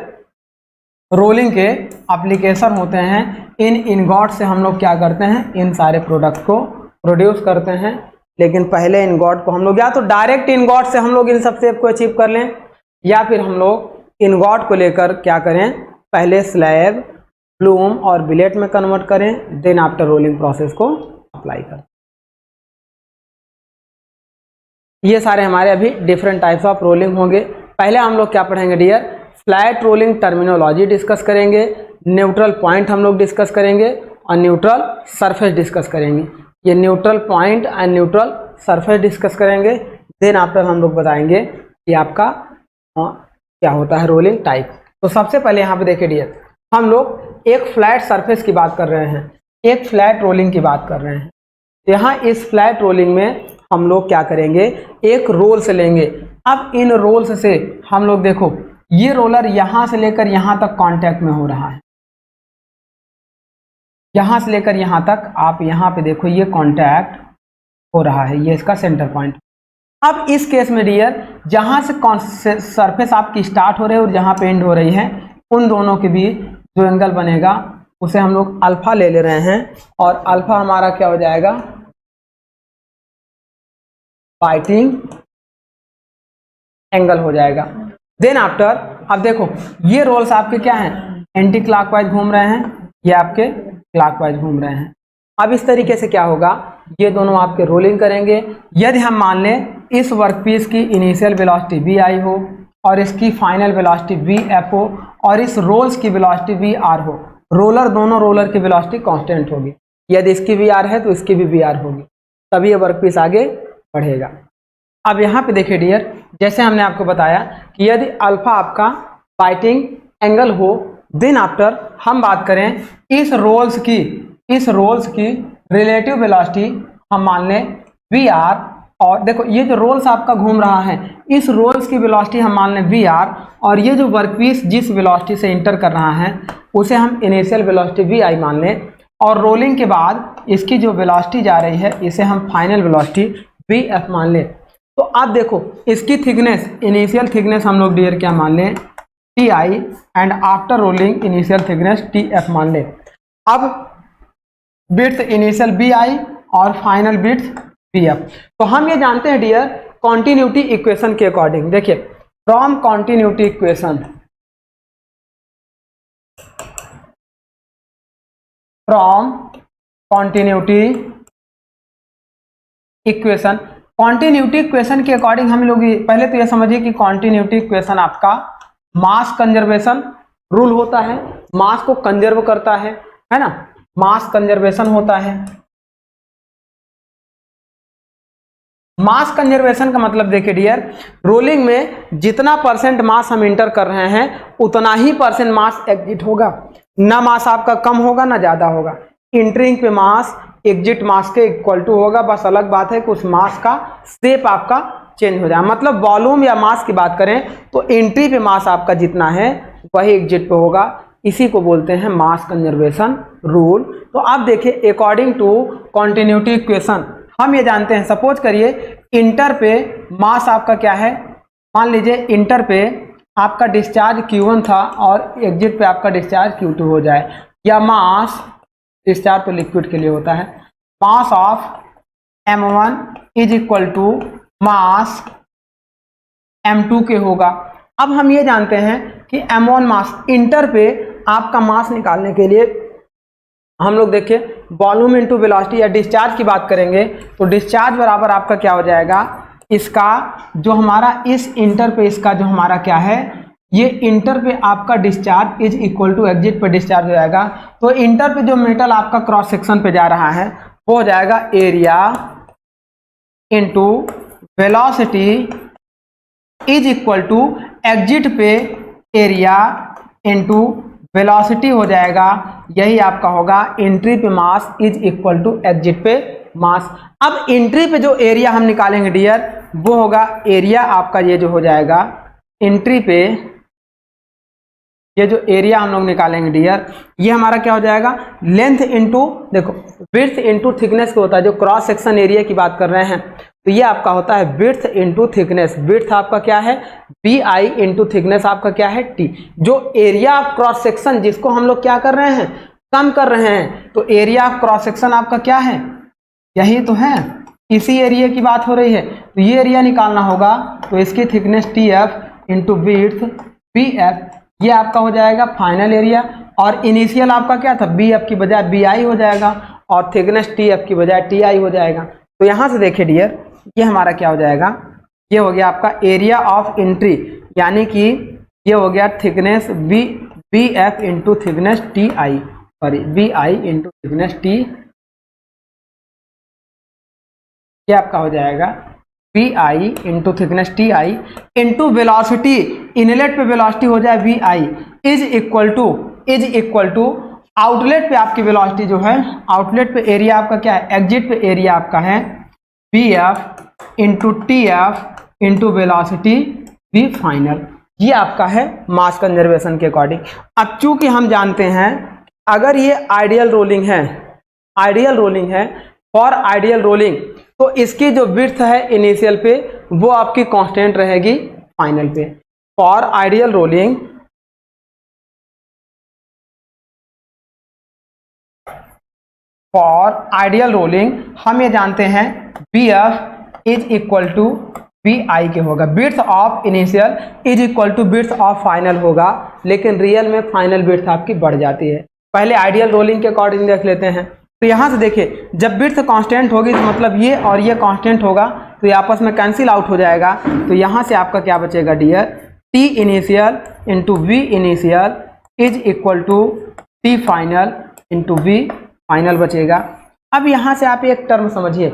रोलिंग के एप्लीकेशन होते हैं। इन इनगॉट से हम लोग क्या करते हैं, इन सारे प्रोडक्ट को प्रोड्यूस करते हैं। लेकिन पहले इनगॉट को हम लोग या तो डायरेक्ट इनगॉट से हम लोग इन सब शेप को अचीव कर लें, या फिर हम लोग इनगॉट को लेकर क्या करें, पहले स्लैब, ब्लूम और बिलेट में कन्वर्ट करें, देन आफ्टर रोलिंग प्रोसेस को अप्लाई करें। ये सारे हमारे अभी डिफरेंट टाइप्स ऑफ रोलिंग होंगे। पहले हम लोग क्या पढ़ेंगे dear, flat rolling terminology discuss करेंगे, न्यूट्रल पॉइंट हम लोग डिस्कस करेंगे और न्यूट्रल सरफेस डिस्कस करेंगे। ये neutral point and neutral surface discuss करेंगे। देन आफ्टर हम लोग बताएंगे कि आपका क्या होता है रोलिंग टाइप। तो सबसे पहले यहाँ पे देखिए डियर, हम लोग एक फ्लैट सरफेस की बात कर रहे हैं, एक फ्लैट रोलिंग की बात कर रहे हैं। यहाँ इस फ्लैट रोलिंग में हम लोग क्या करेंगे, एक रोल्स लेंगे। अब इन रोल्स से हम लोग देखो, ये रोलर यहाँ से लेकर यहाँ तक कांटेक्ट में हो रहा है, यहाँ से लेकर यहाँ तक आप यहाँ पे देखो ये कांटेक्ट हो रहा है, ये इसका सेंटर पॉइंट। अब इस केस में डियर, जहाँ से सरफेस आपकी स्टार्ट हो रही है और जहाँ पे एंड हो रही है, उन दोनों के बीच जो एंगल बनेगा उसे हम लोग अल्फा ले रहे हैं, और अल्फा हमारा क्या हो जाएगा, बाइटिंग एंगल हो जाएगा। देन आफ्टर अब देखो, ये रोल्स आपके क्या हैं, एंटी क्लॉकवाइज घूम रहे हैं, ये आपके क्लॉकवाइज घूम रहे हैं। अब इस तरीके से क्या होगा, ये दोनों आपके रोलिंग करेंगे। यदि हम मान लें इस वर्कपीस की इनिशियल वेलोसिटी वी आई हो और इसकी फाइनल वेलोसिटी वी एफ हो और इस रोल्स की वेलोसिटी वी आर हो, रोलर दोनों रोलर की वेलोसिटी कांस्टेंट होगी। यदि इसकी वी आर है तो इसकी भी वी आर होगी, तभी ये वर्कपीस आगे बढ़ेगा। अब यहाँ पे देखिए डियर, जैसे हमने आपको बताया कि यदि अल्फा आपका बाइटिंग एंगल हो, देन आफ्टर हम बात करें इस रोल्स की रिलेटिव वेलोसिटी हम मान लें वी आर, और देखो ये जो रोल्स आपका घूम रहा है, इस रोल्स की वेलोसिटी हम मान लें वी आर, और ये जो वर्कपीस जिस वेलोसिटी से इंटर कर रहा है उसे हम इनिशियल वेलोसिटी वी आई मान लें, और रोलिंग के बाद इसकी जो वेलोसिटी जा रही है इसे हम फाइनल वेलोसिटी वी एफ मान लें। तो आप देखो इसकी थिकनेस, इनिशियल थिकनेस हम लोग डियर क्या मान लें, T I, and after rolling initial thickness T F मान लें। अब विड्थ इनिशियल बी आई और फाइनल विड्थ बी एफ। तो हम ये जानते हैं डियर कॉन्टिन्यूटी इक्वेशन के अकॉर्डिंग, देखिए from continuity equation, from continuity equation, continuity equation के अकॉर्डिंग हम लोग पहले तो ये समझिए कि कॉन्टिन्यूटी इक्वेशन आपका मास कंजर्वेशन रूल होता है, मास को कंजर्व करता है ना, मास कंजर्वेशन होता है। मास कंजर्वेशन का मतलब देखिए डियर, रोलिंग में जितना परसेंट मास हम इंटर कर रहे हैं उतना ही परसेंट मास एग्जिट होगा, ना मास आपका कम होगा ना ज्यादा होगा। इंटरिंग पे मास एग्जिट मास के इक्वल टू होगा, बस अलग बात है कि उस मास का शेप आपका चेंज हो जाए। मतलब वॉल्यूम या मास की बात करें तो एंट्री पे मास आपका जितना है वही एग्जिट पे होगा, इसी को बोलते हैं मास कंजर्वेशन रूल। तो आप देखिए अकॉर्डिंग टू कॉन्टिन्यूटी इक्वेशन हम ये जानते हैं, सपोज करिए इंटर पे मास आपका क्या है, मान लीजिए इंटर पे आपका डिस्चार्ज Q1 था और एग्जिट पे आपका डिस्चार्ज Q2 हो जाए, या मास डिस्चार्ज तो लिक्विड के लिए होता है, mass of M1 is equal to mass M2 के होगा। अब हम ये जानते हैं कि M1 मास, इंटर पे आपका मास निकालने के लिए हम लोग देखिए वॉल्यूम इनटू वेलोसिटी या डिस्चार्ज की बात करेंगे तो डिस्चार्ज बराबर आपका क्या हो जाएगा, इसका जो हमारा इस इंटर पे इसका जो हमारा क्या है, ये इंटर पे आपका discharge is equal to exit पे डिस्चार्ज हो जाएगा। तो इंटर पे जो मेटल आपका क्रॉस सेक्शन पे जा रहा है वो हो जाएगा area into velocity is equal to exit पे एरिया इनटू वेलोसिटी हो जाएगा, यही आपका होगा एंट्री पे mass is equal to exit पे मास। अब एंट्री पे जो एरिया हम निकालेंगे डियर वो होगा एरिया आपका, ये जो हो जाएगा एंट्री पे ये जो एरिया हम लोग निकालेंगे डियर, ये हमारा क्या हो जाएगा, लेंथ इनटू देखो विड्थ इनटू थिकनेस को होता है, जो क्रॉस सेक्शन एरिया की बात कर रहे हैं तो ये आपका होता है विड्थ इनटू थिकनेस। विड्थ आपका क्या है बी आई इंटू थिकनेस आपका क्या है टी। जो एरिया ऑफ क्रॉस सेक्शन जिसको हम लोग क्या कर रहे हैं, कम कर रहे हैं, तो एरिया ऑफ क्रॉस सेक्शन आपका क्या है, यही तो है, इसी एरिया की बात हो रही है। तो ये एरिया निकालना होगा, तो इसकी thickness T F into width B F, ये आपका हो जाएगा फाइनल एरिया। और इनिशियल आपका क्या था, बी एफ की बजाय बी आई हो जाएगा और थिकनेस टी एफ की बजाय टी आई हो जाएगा। तो यहाँ से देखिए डियर ये हमारा क्या हो जाएगा, ये हो गया आपका एरिया ऑफ एंट्री, यानी कि ये हो गया thickness B F into thickness T I, sorry B I into thickness T, ये आपका हो जाएगा B I into thickness T I into velocity, inlet पे वेलोसिटी हो जाए V I is equal to outlet पे आपकी वेलोसिटी जो है, आउटलेट पे एरिया आपका क्या है, एग्जिट पे एरिया आपका है B F into T F into velocity V final. ये आपका है मास कंजर्वेशन के अकॉर्डिंग। अब चूंकि हम जानते हैं अगर ये आइडियल रोलिंग है फॉर आइडियल रोलिंग, तो इसकी जो विड्थ है इनिशियल पे वो आपकी कांस्टेंट रहेगी फाइनल पे। फॉर आइडियल रोलिंग हम ये जानते हैं B F is equal to B I के होगा, width of initial is equal to width of final होगा, लेकिन रियल में फाइनल विड्थ आपकी बढ़ जाती है। पहले आइडियल रोलिंग के अकॉर्डिंग देख लेते हैं। तो यहाँ से देखिए जब विड्थ कांस्टेंट होगी तो मतलब ये और ये कांस्टेंट होगा, तो ये आपस में कैंसिल आउट हो जाएगा। तो यहाँ से आपका क्या बचेगा dear, T initial into V initial is equal to T final into V final बचेगा। अब यहाँ से आप एक टर्म समझिए,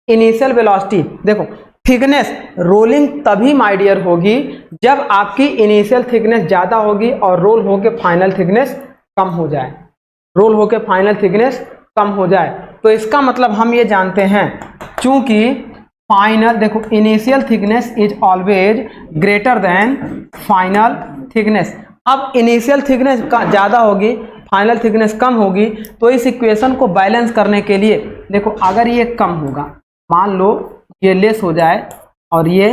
इनिशियल वेलोसिटी, देखो थिकनेस रोलिंग तभी माय डियर होगी जब आपकी इनिशियल थिकनेस ज़्यादा होगी और रोल होके फाइनल थिकनेस कम हो जाए, कम हो जाए। तो इसका मतलब हम ये जानते हैं चूंकि फाइनल, देखो initial thickness is always greater then final thickness. अब इनिशियल थिकनेस ज़्यादा होगी, फाइनल थिकनेस कम होगी, तो इस इक्वेशन को बैलेंस करने के लिए देखो अगर ये कम होगा, मान लो ये लेस हो जाए और ये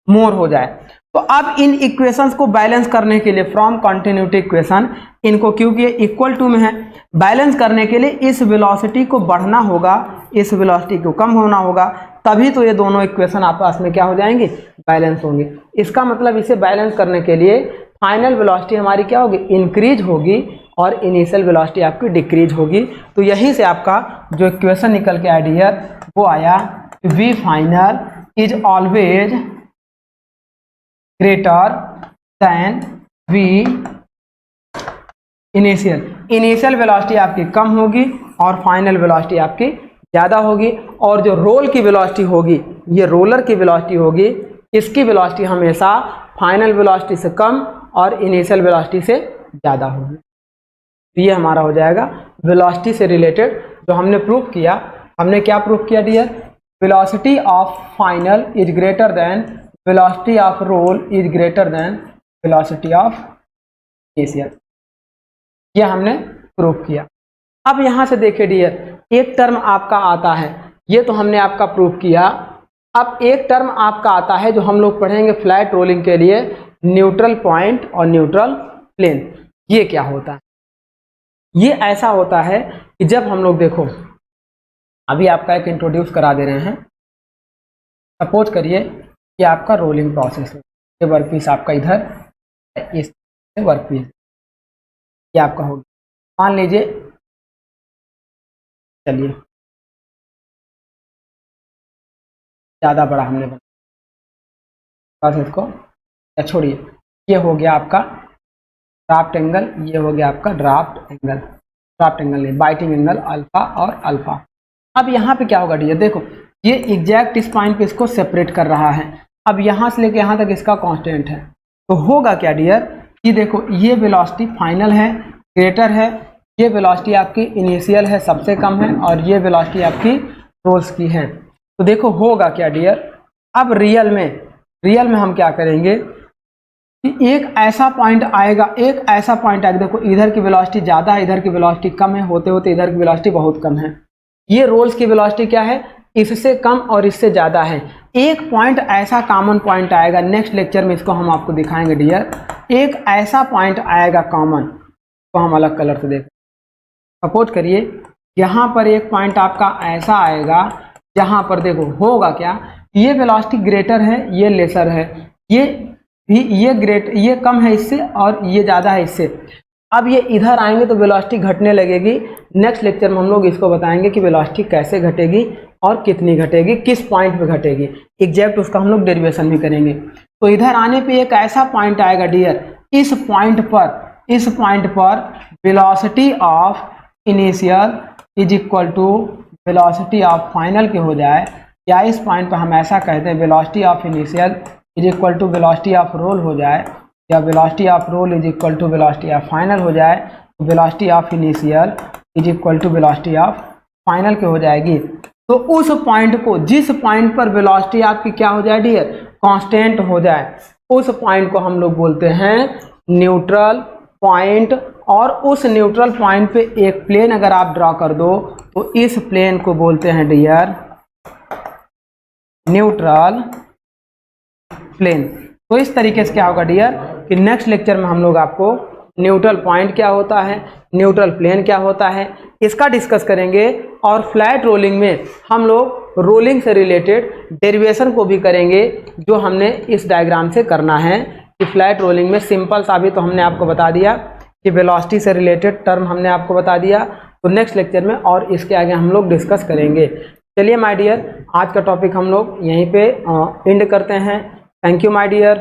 मोर हो जाए, तो अब इन इक्वेशंस को बैलेंस करने के लिए फ्रॉम कंटिन्यूटी इक्वेशन, इनको क्योंकि ये इक्वल टू में है, बैलेंस करने के लिए इस वेलोसिटी को बढ़ना होगा, इस वेलोसिटी को कम होना होगा, तभी तो ये दोनों इक्वेशन आपस में क्या हो जाएंगे, बैलेंस होंगे। इसका मतलब इसे बैलेंस करने के लिए फाइनल वेलोसिटी हमारी क्या होगी, इंक्रीज होगी और इनिशियल वेलोसिटी आपकी डिक्रीज होगी। तो यहीं से आपका जो इक्वेशन निकल के आया डियर वो आया V final is always greater than V initial. Initial velocity आपकी कम होगी और फाइनल वेलोसिटी आपकी ज़्यादा होगी, और जो रोल की वेलोसिटी होगी, ये रोलर की वेलोसिटी होगी, इसकी वेलोसिटी हमेशा फाइनल वेलोसिटी से कम और इनिशियल वेलोसिटी से ज़्यादा होगी। तो ये हमारा हो जाएगा वेलोसिटी से रिलेटेड जो हमने प्रूफ किया। हमने क्या प्रूफ किया dear, velocity of final is greater than velocity of roll is greater than velocity of initial, ये हमने प्रूफ किया। अब यहाँ से देखिए डियर, एक टर्म आपका आता है, ये तो हमने आपका प्रूफ किया। अब एक टर्म आपका आता है जो हम लोग पढ़ेंगे फ्लैट रोलिंग के लिए, न्यूट्रल पॉइंट और न्यूट्रल प्लेन। ये क्या होता है, ये ऐसा होता है कि जब हम लोग देखो, अभी आपका एक इंट्रोड्यूस करा दे रहे हैं। सपोज करिए कि आपका रोलिंग प्रोसेस है, ये वर्कपीस आपका इधर, इस वर्कपीस ये आपका होगा, मान लीजिए, चलिए ज़्यादा बड़ा हमने बना प्रोसेस को, या छोड़िए, ये हो गया आपका ड्राफ्ट एंगल, ये हो गया आपका ड्राफ्ट एंगल नहीं, बाइटिंग एंगल अल्फा और अल्फा। अब यहाँ पे क्या होगा डियर, देखो ये एग्जैक्ट इस पॉइंट पे इसको सेपरेट कर रहा है। अब यहाँ से लेके यहाँ तक इसका कांस्टेंट है, तो होगा क्या डियर कि देखो ये वेलोसिटी फाइनल है, ग्रेटर है, ये वेलोसिटी आपकी इनिशियल है, सबसे कम है, और ये वेलोसिटी आपकी रोल्स की है। तो देखो होगा क्या डियर, अब रियल में हम क्या करेंगे कि एक ऐसा पॉइंट आएगा, देखो इधर की वेलोसिटी ज़्यादा है, इधर की वेलोसिटी कम है, होते होते इधर की वेलोसिटी बहुत कम है। ये रोल्स की वेलोसिटी क्या है, इससे कम और इससे ज़्यादा है। एक पॉइंट ऐसा कॉमन पॉइंट आएगा, नेक्स्ट लेक्चर में इसको हम आपको दिखाएंगे डियर। एक ऐसा पॉइंट आएगा कॉमन, तो हम अलग कलर से देखें। सपोज करिए यहाँ पर एक पॉइंट आपका ऐसा आएगा जहाँ पर देखो होगा क्या, ये वेलोसिटी ग्रेटर है, ये लेसर है, ये भी ये कम है इससे और ये ज़्यादा है इससे। अब ये इधर आएंगे तो वेलोसिटी घटने लगेगी। नेक्स्ट लेक्चर में हम लोग इसको बताएंगे कि वेलोसिटी कैसे घटेगी, और कितनी घटेगी, किस पॉइंट पे घटेगी, एग्जैक्ट उसका हम लोग डेरिवेशन भी करेंगे। तो इधर आने पे एक ऐसा पॉइंट आएगा डियर, इस पॉइंट पर velocity of initial is equal to velocity of final के हो जाए, या इस पॉइंट पर हम ऐसा कहते हैं velocity of initial is equal to velocity of roll हो जाए, या velocity of roll is equal to velocity of final हो जाए, तो velocity of initial is equal to velocity of final के हो जाएगी। तो उस पॉइंट को, जिस पॉइंट पर वेलोसिटी आपकी क्या हो जाए डियर, कांस्टेंट हो जाए, उस पॉइंट को हम लोग बोलते हैं न्यूट्रल पॉइंट। और उस न्यूट्रल पॉइंट पे एक प्लेन अगर आप ड्रॉ कर दो तो इस प्लेन को बोलते हैं डियर न्यूट्रल प्लेन। तो इस तरीके से क्या होगा डियर कि नेक्स्ट लेक्चर में हम लोग आपको न्यूट्रल पॉइंट क्या होता है, न्यूट्रल प्लेन क्या होता है, इसका डिस्कस करेंगे। और फ्लैट रोलिंग में हम लोग रोलिंग से रिलेटेड डेरिवेशन को भी करेंगे, जो हमने इस डायग्राम से करना है। कि फ्लैट रोलिंग में सिंपल सा भी तो हमने आपको बता दिया कि वेलोसिटी से रिलेटेड टर्म हमने आपको बता दिया। तो नेक्स्ट लेक्चर में और इसके आगे हम लोग डिस्कस करेंगे। चलिए माय डियर, आज का टॉपिक हम लोग यहीं पे एंड करते हैं। Thank you my dear.